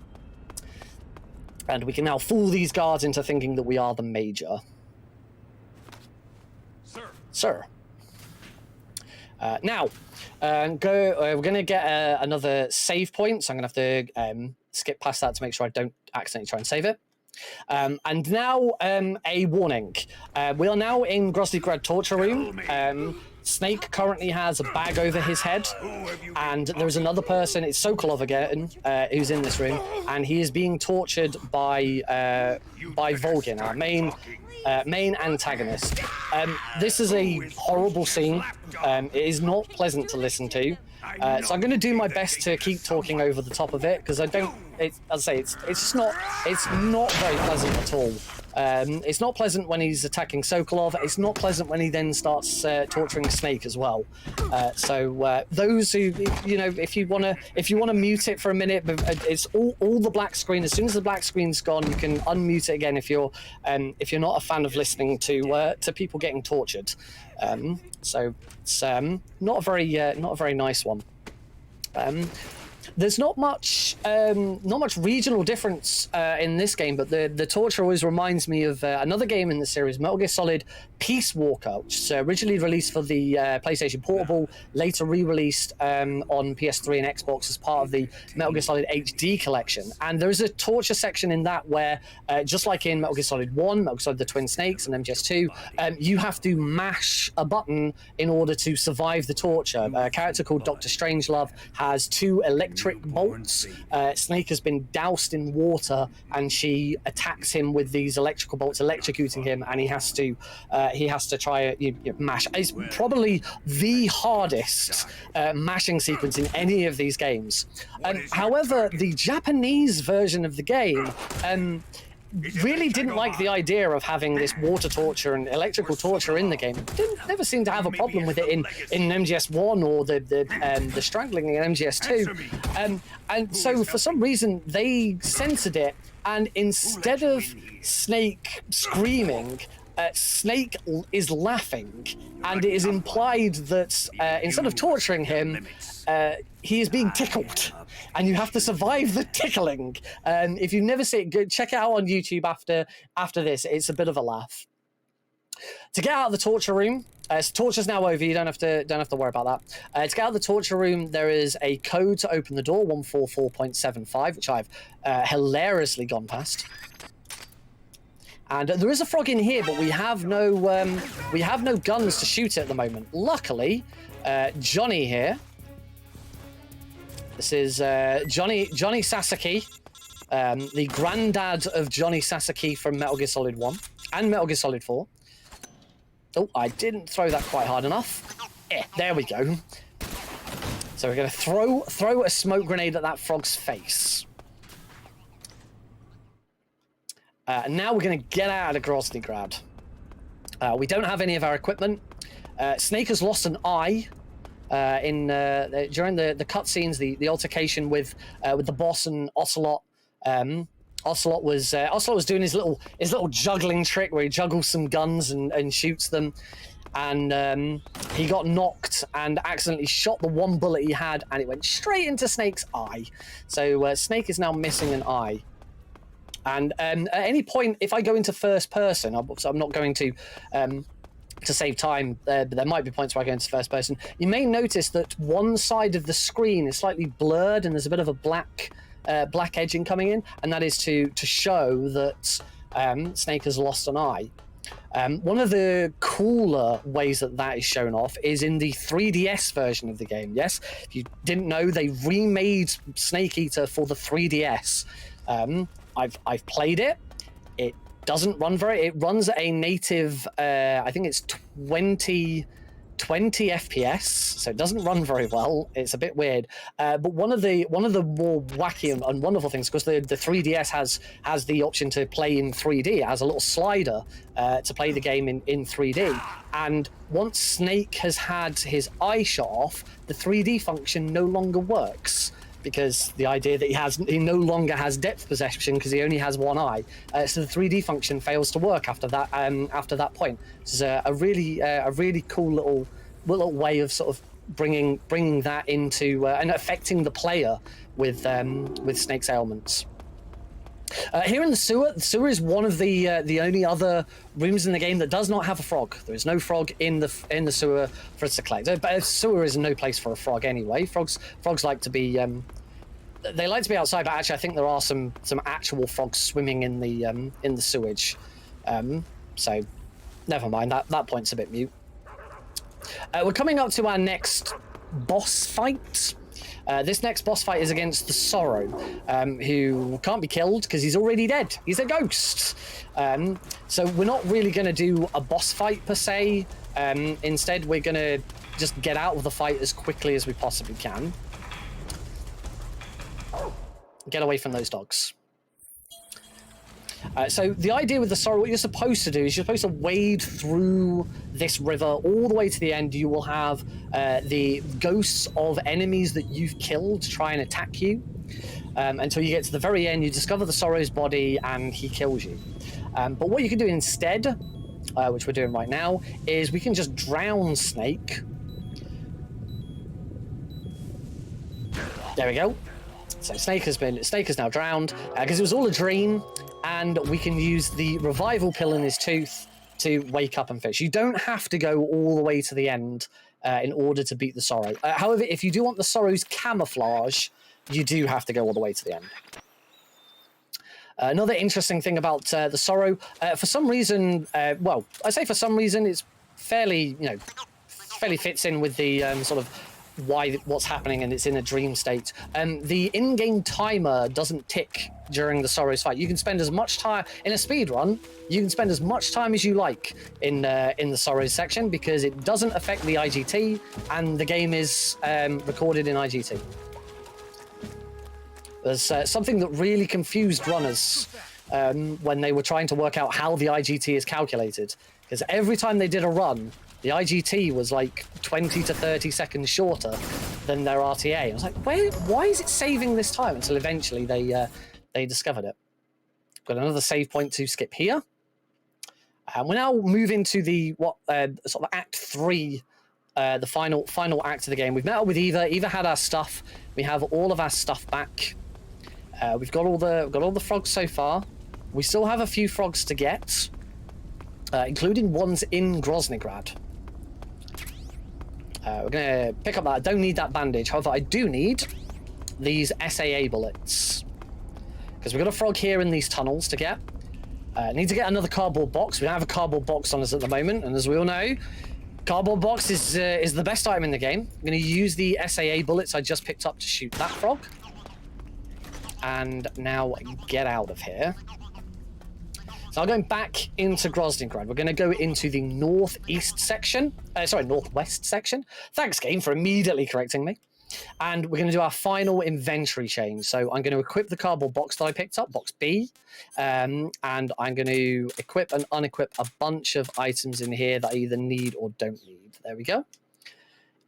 And we can now fool these guards into thinking that we are the Major. Sir. Now, we're going to get another save point, so I'm going to have to skip past that to make sure I don't accidentally try and save it. And now, a warning. We are now in Grosningrad torture room. Snake currently has a bag over his head, and there's another person, it's Sokolov again, who's in this room, and he is being tortured by Volgin, our main antagonist. This is a horrible scene. It is not pleasant to listen to. So I'm going to do my best to keep talking over the top of it because I don't. As I say, it's not very pleasant at all. It's not pleasant when he's attacking Sokolov. It's not pleasant when he then starts torturing Snake as well. So those who, if you want to mute it for a minute, it's all the black screen. As soon as the black screen's gone, you can unmute it again if you're not a fan of listening to people getting tortured. So it's not a very nice one. there's not much regional difference in this game, but the torture always reminds me of another game in the series, Metal Gear Solid Peace Walker, which is originally released for the PlayStation Portable, later re-released on PS3 and Xbox as part of the Metal Gear Solid HD collection. And there is a torture section in that where, just like in Metal Gear Solid 1, Metal Gear Solid the Twin Snakes, and MGS2, you have to mash a button in order to survive the torture. A character called Dr. Strangelove has 2 electric bolts. Snake has been doused in water, and she attacks him with these electrical bolts, electrocuting him, and he has to try mash. It's probably the hardest mashing sequence in any of these games. However, the Japanese version of the game really didn't like the idea of having this water torture and electrical torture in the game. Never seemed to have a problem with it in MGS1 or the strangling in MGS2. And so for some reason they censored it, and instead of Snake screaming, Snake is laughing, and it is implied that instead of torturing him, he is being tickled, and you have to survive the tickling. If you've never seen it, check it out on YouTube after this. It's a bit of a laugh. To get out of the torture room, torture's now over. You don't have to worry about that. To get out of the torture room, there is a code to open the door, 144.75, which I've hilariously gone past. And there is a frog in here, but we have no guns to shoot at the moment. Luckily, Johnny here. This is Johnny Sasaki, the granddad of Johnny Sasaki from Metal Gear Solid 1 and Metal Gear Solid 4. Oh, I didn't throw that quite hard enough. There we go. So we're going to throw a smoke grenade at that frog's face. And now we're going to get out of Groznygrad. We don't have any of our equipment. Snake has lost an eye during the cutscenes, the altercation with the boss and Ocelot. Ocelot was doing his little juggling trick where he juggles some guns and shoots them, and he got knocked and accidentally shot the one bullet he had, and it went straight into Snake's eye. So Snake is now missing an eye. And at any point, if I go into first person, so I'm not going to save time, but there might be points where I go into first person. You may notice that one side of the screen is slightly blurred, and there's a bit of a black edging coming in, and that is to show that Snake has lost an eye. One of the cooler ways that is shown off is in the 3DS version of the game. Yes, if you didn't know, they remade Snake Eater for the 3DS. I've played it. It doesn't run it runs at a native I think it's 20 FPS, so it doesn't run very well. It's a bit weird, but one of the more wacky and wonderful things, because the 3DS has the option to play in 3D. It has a little slider to play the game in 3D, and once Snake has had his eye shot off, the 3D function no longer works, because the idea that he no longer has depth perception because he only has one eye, so the 3D function fails to work after that point. This is a really cool little way of sort of bringing that into and affecting the player with Snake's ailments. Here in the sewer is one of the only other rooms in the game that does not have a frog. There is no frog in the sewer for us to collect. But a sewer is no place for a frog anyway. Frogs like to be they like to be outside, but actually I think there are some actual frogs swimming in the sewage. So never mind, that point's a bit mute. We're coming up to our next boss fight. This next boss fight is against the Sorrow, who can't be killed because he's already dead. He's a ghost. So we're not really going to do a boss fight per se. Instead, we're going to just get out of the fight as quickly as we possibly can. Get away from those dogs. So the idea with the Sorrow, what you're supposed to do is you're supposed to wade through this river all the way to the end. You will have the ghosts of enemies that you've killed try and attack you until you get to the very end. You discover the Sorrow's body and he kills you. But what you can do instead, which we're doing right now, is we can just drown Snake. There we go. So Snake is now drowned because it was all a dream, and we can use the revival pill in his tooth to wake up and fish. You don't have to go all the way to the end in order to beat the Sorrow. However, if you do want the Sorrow's camouflage, you do have to go all the way to the end. Another interesting thing about the Sorrow, for some reason, well, I say for some reason, it's fairly, fairly fits in with the sort of what's happening, and it's in a dream state. The in-game timer doesn't tick during the Sorrow's fight. You can spend as much time in a speed run. You can spend as much time as you like in the Sorrow's section because it doesn't affect the IGT, and the game is recorded in IGT. There's something that really confused runners when they were trying to work out how the IGT is calculated, because every time they did a run, the IGT was like 20 to 30 seconds shorter than their RTA. I was like, why is it saving this time? Until eventually they discovered it. Got another save point to skip here. And we now move into the sort of Act 3, the final act of the game. We've met up with Eva. Eva had our stuff. We have all of our stuff back. We've got all the frogs so far. We still have a few frogs to get, including ones in Groznygrad. We're going to pick up that. I don't need that bandage. However, I do need these SAA bullets, because we've got a frog here in these tunnels to get. Need to get another cardboard box. We don't have a cardboard box on us at the moment, and as we all know, cardboard box is the best item in the game. I'm going to use the SAA bullets I just picked up to shoot that frog. And now get out of here. So I'm going back into Groznygrad. We're going to go into the northwest section. Thanks, game, for immediately correcting me. And we're going to do our final inventory change. So I'm going to equip the cardboard box that I picked up, box B. And I'm going to equip and unequip a bunch of items in here that I either need or don't need. There we go.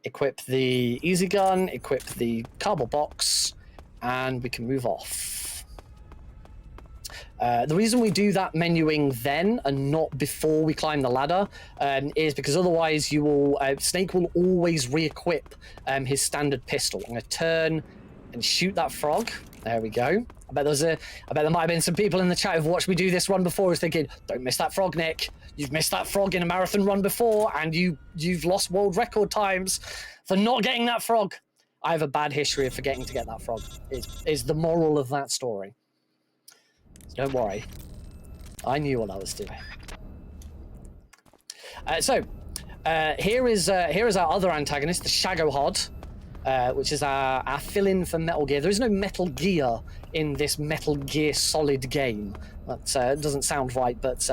Equip the easy gun, equip the cardboard box, and we can move off. The reason we do that menuing then and not before we climb the ladder is because otherwise you will Snake will always re-equip his standard pistol. I'm going to turn and shoot that frog. There we go. I bet there might have been some people in the chat who've watched me do this run before who's thinking, don't miss that frog, Nick. You've missed that frog in a marathon run before, and you've lost world record times for not getting that frog. I have a bad history of forgetting to get that frog, is the moral of that story. So don't worry. I knew what I was doing. Here is our other antagonist, the Shagohod, which is our fill-in for Metal Gear. There is no Metal Gear in this Metal Gear Solid game. That doesn't sound right, but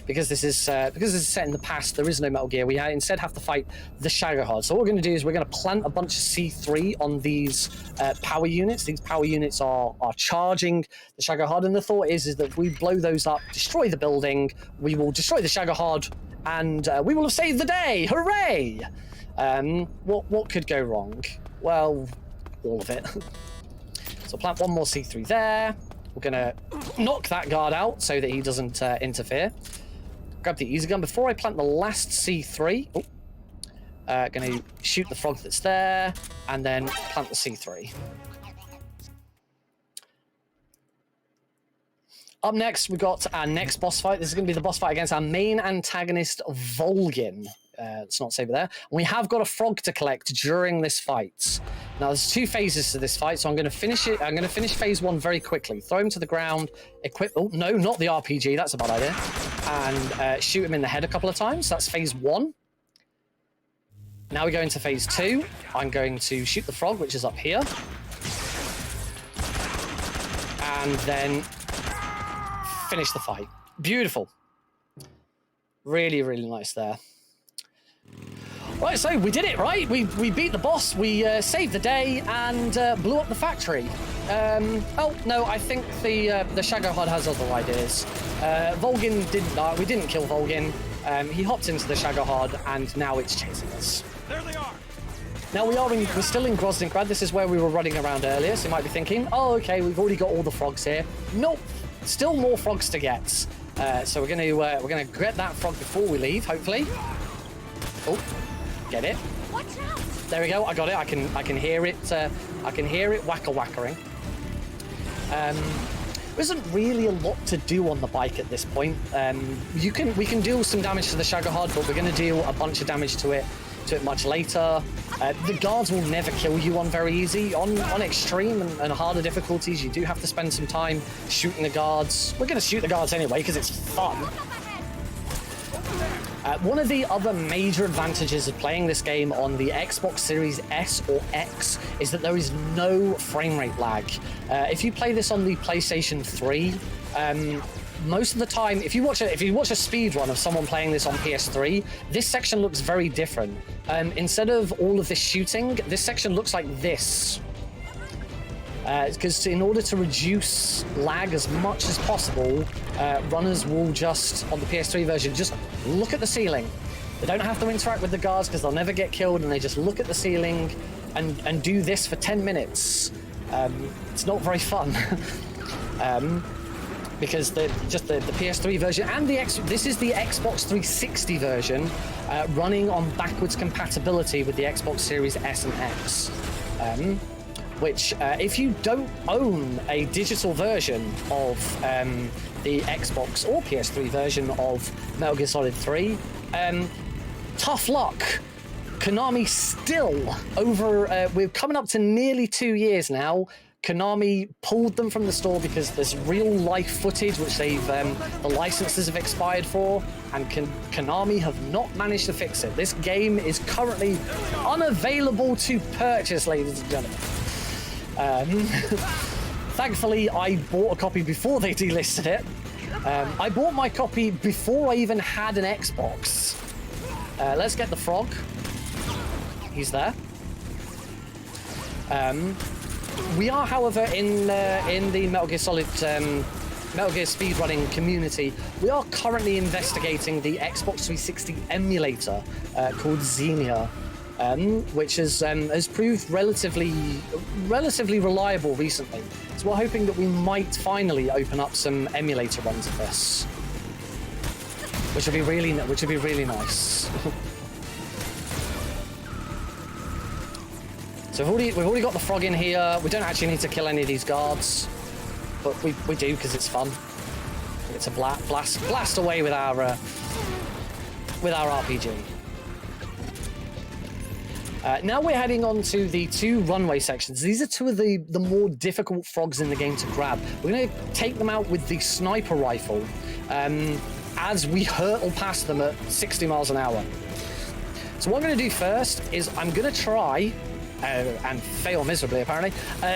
because this is set in the past, there is no Metal Gear. We instead have to fight the Shagohod. So what we're going to do is we're going to plant a bunch of C3 on these power units. These power units are charging the Shagohod, and the thought is that if we blow those up, destroy the building, we will destroy the Shagohod, and we will have saved the day. Hooray! What could go wrong? Well, all of it. So plant one more C3 there. We're going to knock that guard out so that he doesn't interfere. Grab the easy gun. Before I plant the last C3, going to shoot the frog that's there, and then plant the C3. Up next, we've got our next boss fight. This is going to be the boss fight against our main antagonist, Volgin. Let's not save it there. We have got a frog to collect during this fight. Now, there's two phases to this fight, so I'm going to finish it. I'm going to finish phase one very quickly. Throw him to the ground, equip... Oh, no, not the RPG. That's a bad idea. And shoot him in the head a couple of times. That's phase one. Now we go into phase two. I'm going to shoot the frog, which is up here. And then finish the fight. Beautiful. Really, really nice there. Right, so we did it, right? We beat the boss, we saved the day, and blew up the factory. Oh, no, I think the Shagohod has other ideas. Volgin didn't die. We didn't kill Volgin. He hopped into the Shagohod, and now it's chasing us. There they are! Now we're still in Groznygrad. This is where we were running around earlier, so you might be thinking, oh, okay, we've already got all the frogs here. Nope, still more frogs to get. So we're gonna get that frog before we leave, hopefully. Oh. Get it? Watch out! There we go. I got it. I can hear it. I can hear it whacker-whackering. There isn't really a lot to do on the bike at this point. We can deal some damage to the Shaggerhard, but we're going to deal a bunch of damage to it much later. The guards will never kill you on very easy. On extreme and harder difficulties, you do have to spend some time shooting the guards. We're going to shoot the guards anyway because it's fun. One of the other major advantages of playing this game on the Xbox Series S or X is that there is no frame rate lag. If you play this on the PlayStation 3, most of the time, if you watch a speed run of someone playing this on PS3, this section looks very different. Instead of all of this shooting, this section looks like this. Because in order to reduce lag as much as possible, runners will just, on the PS3 version, just look at the ceiling. They don't have to interact with the guards because they'll never get killed, and they just look at the ceiling and do this for 10 minutes. It's not very fun. Because the PS3 version and this is the Xbox 360 version running on backwards compatibility with the Xbox Series S and X. Which, if you don't own a digital version of the Xbox or PS3 version of Metal Gear Solid 3, tough luck. Konami still, we're coming up to nearly 2 years now. Konami pulled them from the store because there's real life footage which the licenses have expired for, and Konami have not managed to fix it. This game is currently unavailable to purchase, ladies and gentlemen. Thankfully, I bought a copy before they delisted it. I bought my copy before I even had an Xbox. Let's get the frog. He's there. We are, however, in the Metal Gear Solid Metal Gear speedrunning community, we are currently investigating the Xbox 360 emulator called Xenia. Which has proved relatively reliable recently. So we're hoping that we might finally open up some emulator runs of this, which would be really nice. So we've already got the frog in here. We don't actually need to kill any of these guards, but we do because it's fun. It's a blast away with our RPG. Now we're heading on to the two runway sections. These are two of the more difficult frogs in the game to grab. We're going to take them out with the sniper rifle as we hurtle past them at 60 miles an hour. So what I'm going to do first is I'm going to try, and fail miserably apparently,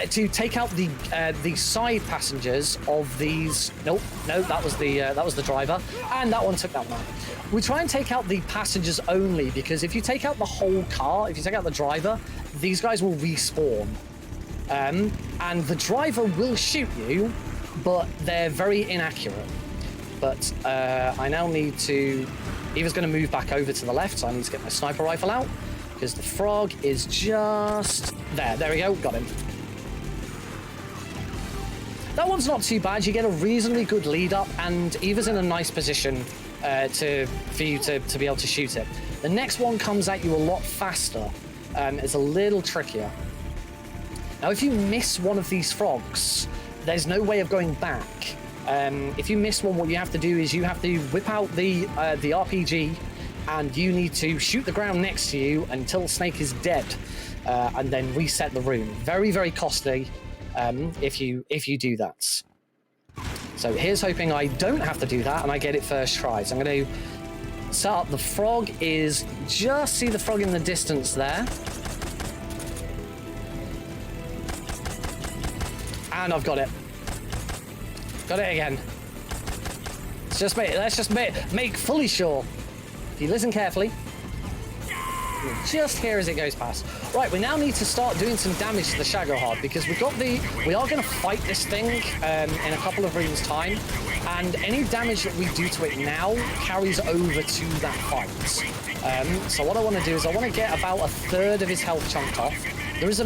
to take out the side passengers of these. No, that was the driver, and that one took that one. We try and take out the passengers only, because if you take out the whole car, if you take out the driver, these guys will respawn. And the driver will shoot you, but they're very inaccurate. But I now need to... Eva's going to move back over to the left, so I need to get my sniper rifle out, because the frog is just... There we go, got him. That one's not too bad. You get a reasonably good lead up, and Eva's in a nice position for you to be able to shoot it. The next one comes at you a lot faster. It's a little trickier. Now, if you miss one of these frogs, there's no way of going back. If you miss one, what you have to do is you have to whip out the RPG, and you need to shoot the ground next to you until Snake is dead, and then reset the room. Very, very costly if you do that. So here's hoping I don't have to do that and I get it first try. So I'm going to set up. The frog is just... See the frog in the distance there. And I've got it. Got it again. Let's just make fully sure. If you listen carefully, you'll just hear as it goes past. Right, we now need to start doing some damage to the Shaggerhard, because we are going to fight this thing in a couple of rooms' time, and any damage that we do to it now carries over to that fight. So what I want to do is I want to get about a third of his health chunked off. There is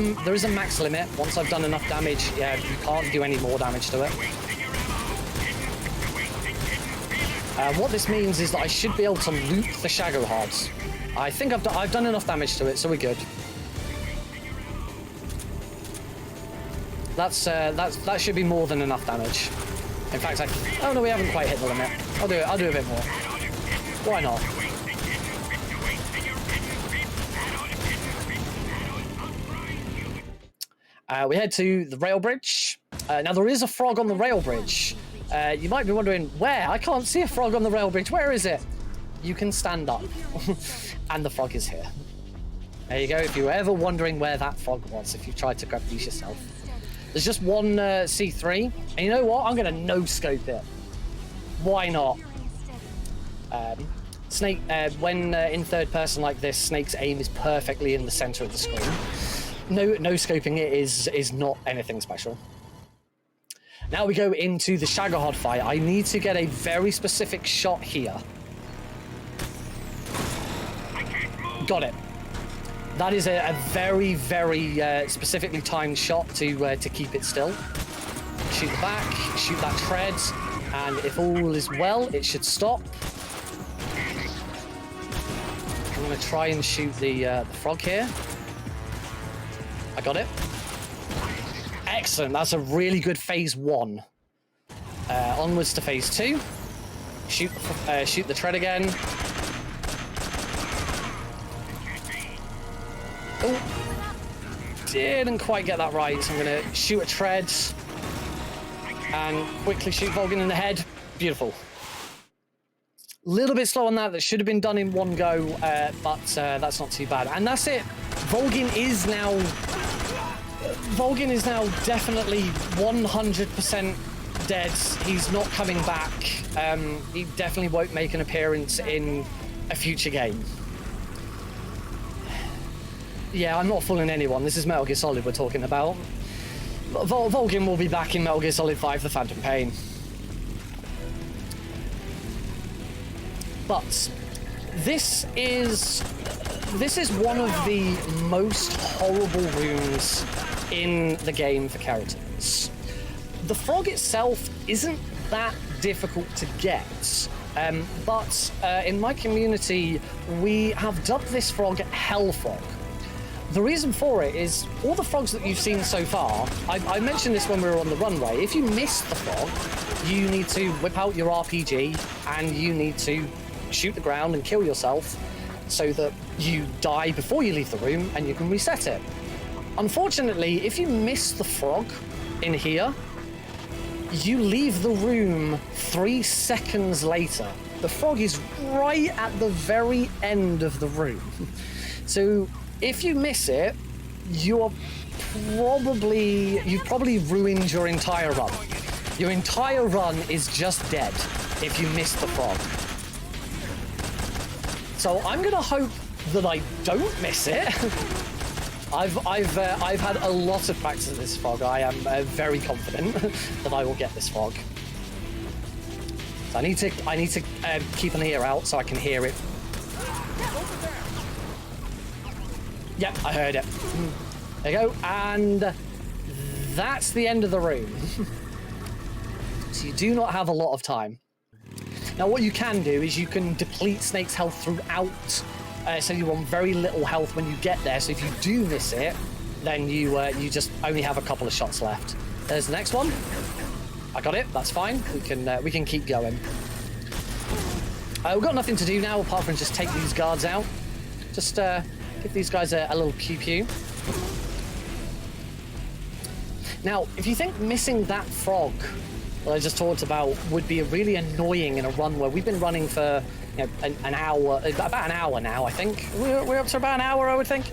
a max limit. Once I've done enough damage, you can't do any more damage to it. What this means is that I should be able to loot the Shaggerhards. I think I've done enough damage to it, so we're good. that should be more than enough damage. In fact, oh no, we haven't quite hit the limit. I'll do a bit more. Why not? We head to the rail bridge. Now there is a frog on the rail bridge. You might be wondering where. I can't see a frog on the rail bridge. Where is it? You can stand up, and the frog is here. There you go. If you were ever wondering where that frog was, if you tried to grab these yourself. There's just one C3, and you know what? I'm going to no-scope it. Why not? Snake, when in third person like this, Snake's aim is perfectly in the center of the screen. No-scoping it is not anything special. Now we go into the Shagahod fight. I need to get a very specific shot here. Got it. That is a very, very specifically timed shot to keep it still. Shoot the back, shoot that tread, and if all is well, it should stop. I'm going to try and shoot the frog here. I got it. Excellent. That's a really good phase 1. Onwards to phase 2. Shoot the tread again. Oh, didn't quite get that right, so I'm going to shoot a tread and quickly shoot Volgin in the head. Beautiful. A little bit slow on that. That should have been done in one go, but that's not too bad. And that's it. Volgin is now definitely 100% dead. He's not coming back. He definitely won't make an appearance in a future game. Yeah, I'm not fooling anyone. This is Metal Gear Solid we're talking about. Volgin will be back in Metal Gear Solid 5: The Phantom Pain. But this is one of the most horrible rooms in the game for Kerotans. The frog itself isn't that difficult to get, but in my community we have dubbed this frog Hell Frog. The reason for it is all the frogs that you've seen so far, I mentioned this when we were on the runway, if you miss the frog, you need to whip out your RPG and you need to shoot the ground and kill yourself so that you die before you leave the room and you can reset it. Unfortunately, if you miss the frog in here, you leave the room 3 seconds later. The frog is right at the very end of the room. So if you miss it, you've probably ruined your entire run. Your entire run is just dead if you miss the frog. So I'm gonna hope that I don't miss it. I've had a lot of practice with this frog. I am very confident that I will get this frog. So I need to keep an ear out so I can hear it. Yep, I heard it. There you go, and that's the end of the room. So you do not have a lot of time. Now what you can do is you can deplete Snake's health throughout, so you're on very little health when you get there, so if you do miss it, then you just only have a couple of shots left. There's the next one. I got it, that's fine. We can keep going. We've got nothing to do now apart from just take these guards out. Just give these guys a little pew-pew. Now, if you think missing that frog that I just talked about would be really annoying in a run where we've been running for an hour, about an hour now, I think. We're up to about an hour, I would think.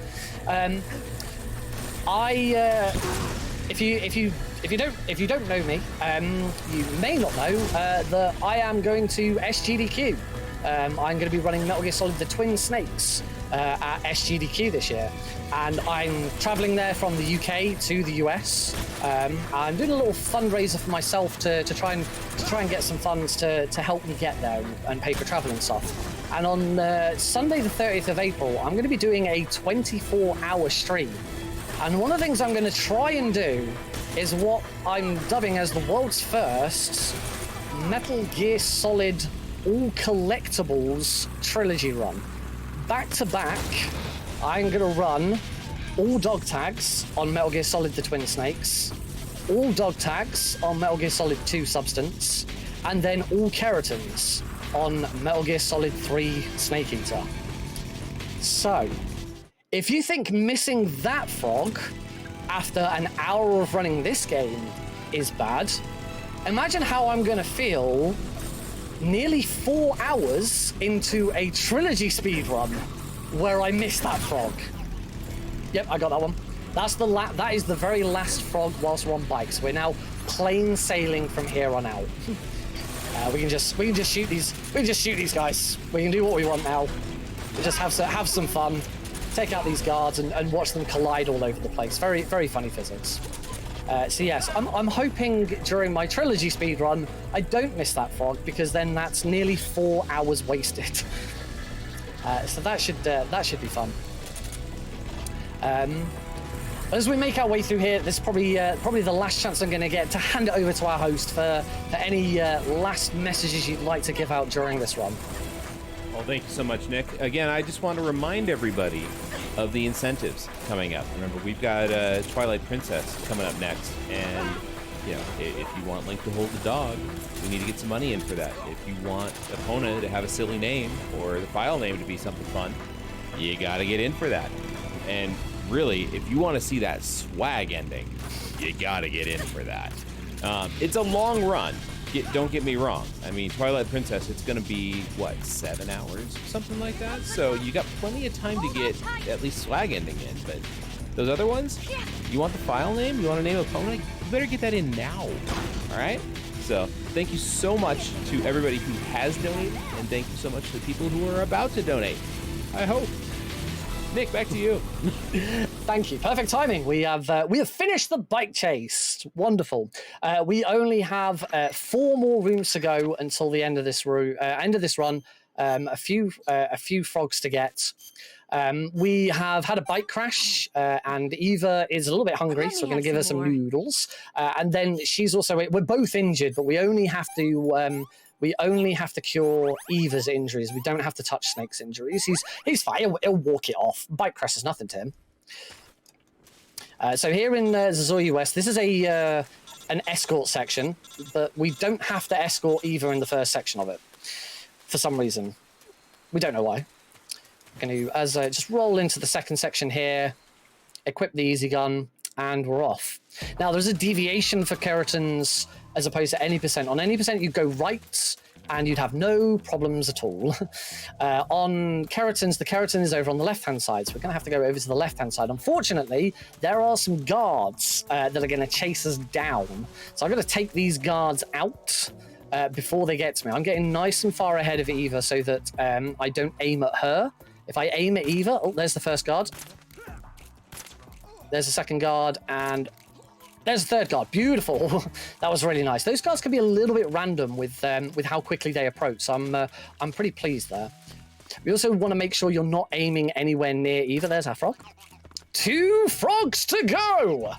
If you don't know me, you may not know that I am going to SGDQ. I'm going to be running Metal Gear Solid: The Twin Snakes at SGDQ this year, and I'm traveling there from the UK to the US. I'm doing a little fundraiser for myself to try and get some funds to help me get there and pay for travel and stuff. And on Sunday the 30th of April, I'm going to be doing a 24-hour stream. And one of the things I'm going to try and do is what I'm dubbing as the world's first Metal Gear Solid all collectibles trilogy run. Back to back, I'm going to run all dog tags on Metal Gear Solid: The Twin Snakes, all dog tags on Metal Gear Solid 2 Substance, and then all Kerotans on Metal Gear Solid 3 Snake Eater. So, if you think missing that frog after an hour of running this game is bad, imagine how I'm going to feel nearly 4 hours into a trilogy speedrun where I missed that frog. Yep, I got that one. That is the very last frog whilst we're on bikes. We're now plain sailing from here on out. We can just shoot these. We can just shoot these guys. We can do what we want now. We just have some fun. Take out these guards and watch them collide all over the place. Very, very funny physics. So yes, I'm hoping during my trilogy speedrun I don't miss that frog, because then that's nearly 4 hours wasted. So that should be fun. As we make our way through here, this is probably the last chance I'm going to get to hand it over to our host for any last messages you'd like to give out during this run. Well, thank you so much, Nick. Again, I just want to remind everybody of the incentives coming up. Remember, we've got Twilight Princess coming up next, and if you want Link to hold the dog, we need to get some money in for that. If you want Epona to have a silly name or the file name to be something fun, you got to get in for that. And really, if you want to see that swag ending, you got to get in for that. It's a long run. Don't get me wrong. I mean, Twilight Princess, it's going to be, 7 hours? Something like that? So you got plenty of time to get at least swag ending in. But those other ones, you want the file name? You want to name opponent? You better get that in now. All right? So thank you so much to everybody who has donated. And thank you so much to the people who are about to donate. I hope. Nick, back to you. Thank you. Perfect timing. We have finished the bike chase. Wonderful. We only have 4 more rooms to go until the end of this run. A few frogs to get. We have had a bike crash, and Eva is a little bit hungry, so we're going to give her some noodles. And then we're both injured, but we only have to cure Eva's injuries. We don't have to touch Snake's injuries. He's fine. He'll walk it off. Bike crash is nothing to him. So here in Zazoya West, this is an escort section, but we don't have to escort Eva in the first section of it for some reason. We don't know why. We're going to just roll into the second section here, equip the easy gun, and we're off. Now, there's a deviation for Kerotans as opposed to any percent. On any percent, you'd go right, and you'd have no problems at all. On Kerotans, the Kerotan is over on the left-hand side, so we're going to have to go over to the left-hand side. Unfortunately, there are some guards that are going to chase us down. So I'm going to take these guards out before they get to me. I'm getting nice and far ahead of Eva so that I don't aim at her. If I aim at Eva... Oh, there's the first guard. There's the second guard, and there's the third guard. Beautiful. That was really nice. Those guards can be a little bit random with how quickly they approach, so I'm pretty pleased there. We also want to make sure you're not aiming anywhere near Eva. There's our frog. 2 frogs to go!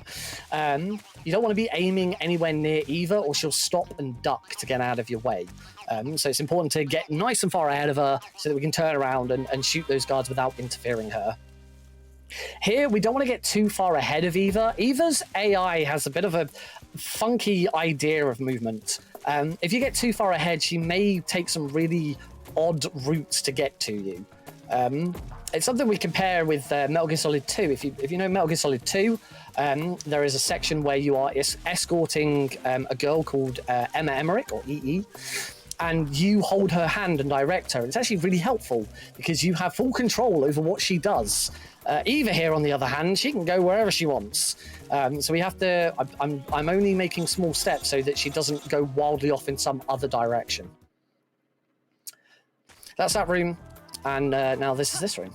You don't want to be aiming anywhere near Eva, or she'll stop and duck to get out of your way. So it's important to get nice and far ahead of her so that we can turn around and shoot those guards without interfering her. Here, we don't want to get too far ahead of Eva. Eva's AI has a bit of a funky idea of movement. If you get too far ahead, she may take some really odd routes to get to you. It's something we compare with Metal Gear Solid 2. If you know Metal Gear Solid 2, there is a section where you are escorting a girl called Emma Emmerich, or EE, and you hold her hand and direct her. It's actually really helpful because you have full control over what she does. Eva here, on the other hand, she can go wherever she wants. So we have to... I'm only making small steps so that she doesn't go wildly off in some other direction. That's that room. And now this is this room.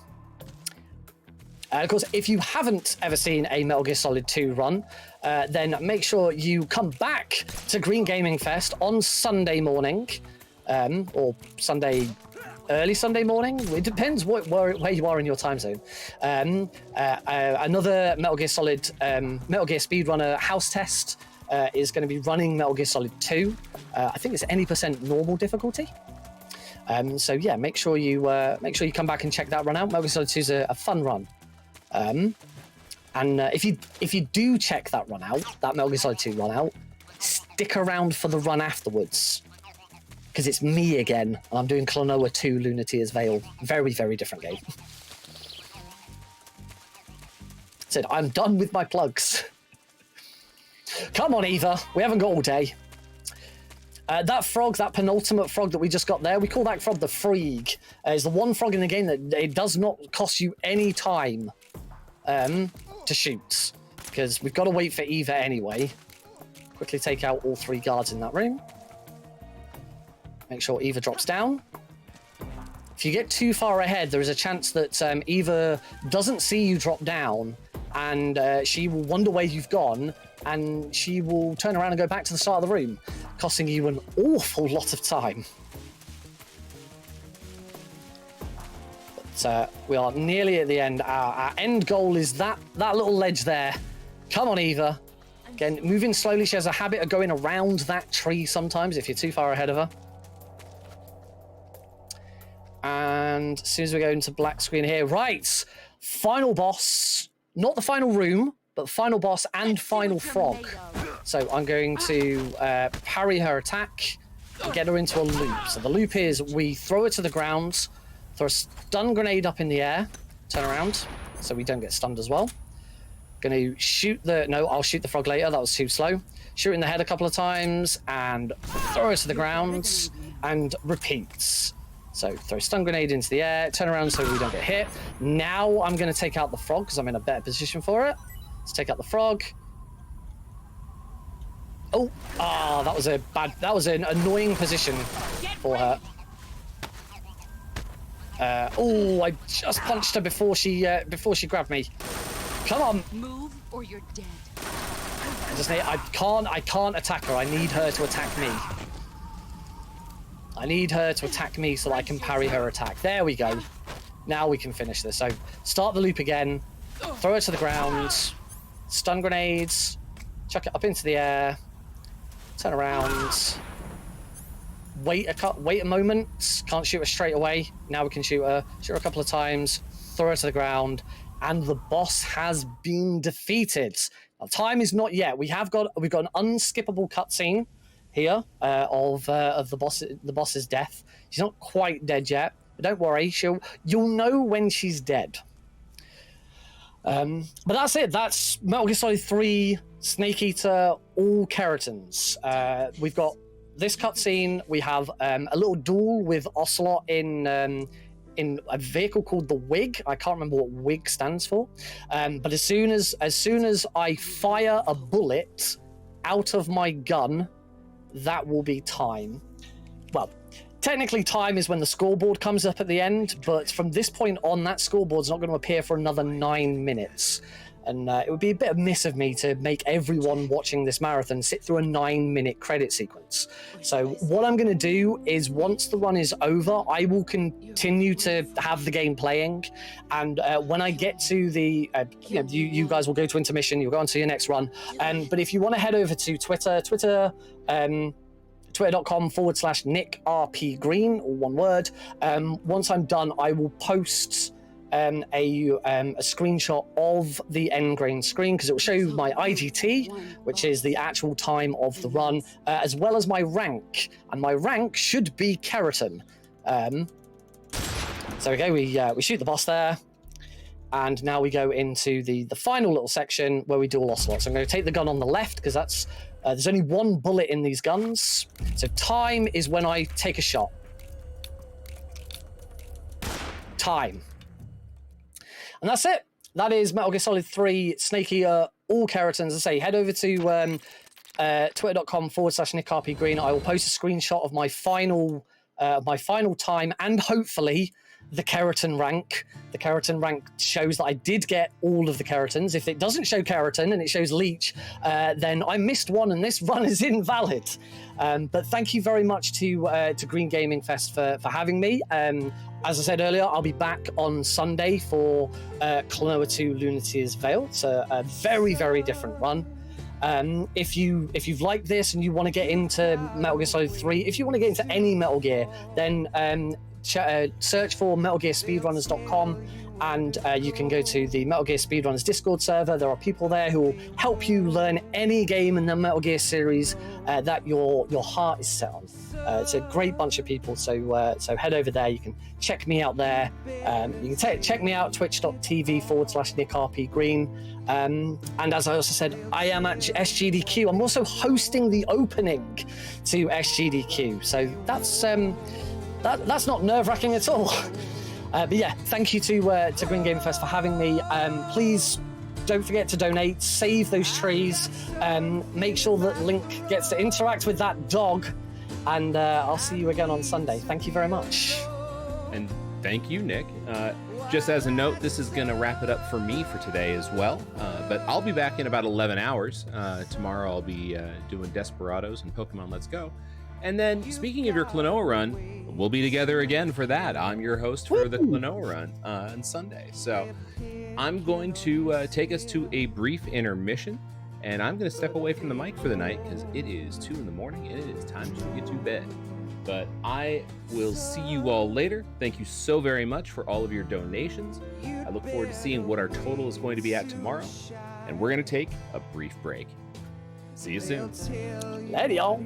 Of course, if you haven't ever seen a Metal Gear Solid 2 run, then make sure you come back to Green Gaming Fest on Sunday morning, or early Sunday morning. It depends where you are in your time zone. Another Metal Gear Solid, Metal Gear Speedrunner house test is going to be running Metal Gear Solid 2. I think it's any percent normal difficulty. So yeah, make sure you come back and check that run out. Metal Gear Solid 2 is a fun run. And if you do check that run out, that Metal Gear Solid 2 run out, stick around for the run afterwards. Because it's me again, and I'm doing Klonoa 2 Lunateer's Veil. Very, very different game. Said, I'm done with my plugs. Come on, Eva. We haven't got all day. That frog, that penultimate frog that we just got there, we call that frog the Freeg. It's the one frog in the game that it does not cost you any time to shoot. Because we've got to wait for Eva anyway. Quickly take out all 3 guards in that room. Make sure Eva drops down. If you get too far ahead, there is a chance that Eva doesn't see you drop down, and she will wonder where you've gone, and she will turn around and go back to the start of the room, costing you an awful lot of time. But we are nearly at the end. Our end goal is that little ledge there. Come on, Eva. Again, moving slowly. She has a habit of going around that tree sometimes if you're too far ahead of her. And as soon as we go into black screen here, right, final boss, not the final room, but final boss and final frog. So I'm going to parry her attack and get her into a loop. So the loop is we throw her to the ground, throw a stun grenade up in the air, turn around so we don't get stunned as well. Going to shoot I'll shoot the frog later, that was too slow. Shoot her in the head a couple of times and throw her to the ground and repeats. So throw stun grenade into the air, turn around so we don't get hit. Now I'm going to take out the frog because I'm in a better position for it. Let's take out the frog. Oh, that was an annoying position for her. I just punched her before she grabbed me. Come on. Move or you're dead. I can't attack her. I need her to attack me. I need her to attack me so that I can parry her attack. There we go. Now we can finish this. So start the loop again. Throw her to the ground. Stun grenades. Chuck it up into the air. Turn around. Wait a moment. Can't shoot her straight away. Now we can shoot her. Shoot her a couple of times. Throw her to the ground. And the boss has been defeated. Now, time is not yet. We've got an unskippable cutscene here of the boss's death. She's not quite dead yet, but don't worry, you'll know when she's dead. But that's it. That's Metal Gear Solid 3 Snake Eater all Kerotans. We've got this cutscene. We have a little duel with Ocelot in a vehicle called the Wig. I can't remember what Wig stands for. But as soon as I fire a bullet out of my gun, that will be time. Well, technically time is when the scoreboard comes up at the end, but from this point on, that scoreboard's not going to appear for another 9 minutes. And it would be a bit of miss of me to make everyone watching this marathon sit through a 9-minute credit sequence. So what I'm going to do is once the run is over, I will continue to have the game playing. And when I get to the, you guys will go to intermission, you'll go on to your next run. But if you want to head over to Twitter, twitter.com/NickRPGreen, all one word. Once I'm done, I will post a screenshot of the end grain screen because it will show you my IGT, which is the actual time of the run, as well as my rank, and my rank should be Kerotan. So okay, we shoot the boss there, and now we go into the final little section where we duel Ocelot. So I'm going to take the gun on the left because that's there's only one bullet in these guns. So time is when I take a shot. Time. And that's it. That is Metal Gear Solid 3 Snake Eater all Kerotans. As I say, head over to twitter.com/NickRPGreen. I will post a screenshot of my final time and hopefully the Kerotan rank. The Kerotan rank shows that I did get all of the Kerotans. If it doesn't show Kerotan and it shows Leech, then I missed one and this run is invalid. But thank you very much to Green Gaming Fest for having me. As I said earlier, I'll be back on Sunday for Klonoa 2 Lunateer's Veil. It's a very, very different run. If you've liked this and you want to get into Metal Gear Solid 3, if you want to get into any Metal Gear, then search for metalgearspeedrunners.com, and you can go to the Metal Gear Speedrunners Discord server. There are people there who will help you learn any game in the Metal Gear series that your heart is set on. It's a great bunch of people, so head over there. You can check me out there. You can check me out twitch.tv/NickRPGreen. And as I also said, I am at SGDQ. I'm also hosting the opening to SGDQ, so that's not nerve-wracking at all. But yeah, thank you to Green Game Fest for having me. Please don't forget to donate, save those trees, make sure that Link gets to interact with that dog, and I'll see you again on Sunday. Thank you very much. And thank you, Nick. Just as a note, this is going to wrap it up for me for today as well. But I'll be back in about 11 hours. Tomorrow I'll be doing Desperados and Pokemon Let's Go. And then, speaking of your Klonoa run, we'll be together again for that. I'm your host for the Klonoa run on Sunday. So I'm going to take us to a brief intermission, and I'm going to step away from the mic for the night because it is 2 in the morning and it is time to get to bed. But I will see you all later. Thank you so very much for all of your donations. I look forward to seeing what our total is going to be at tomorrow. And we're going to take a brief break. See you soon. Later, y'all.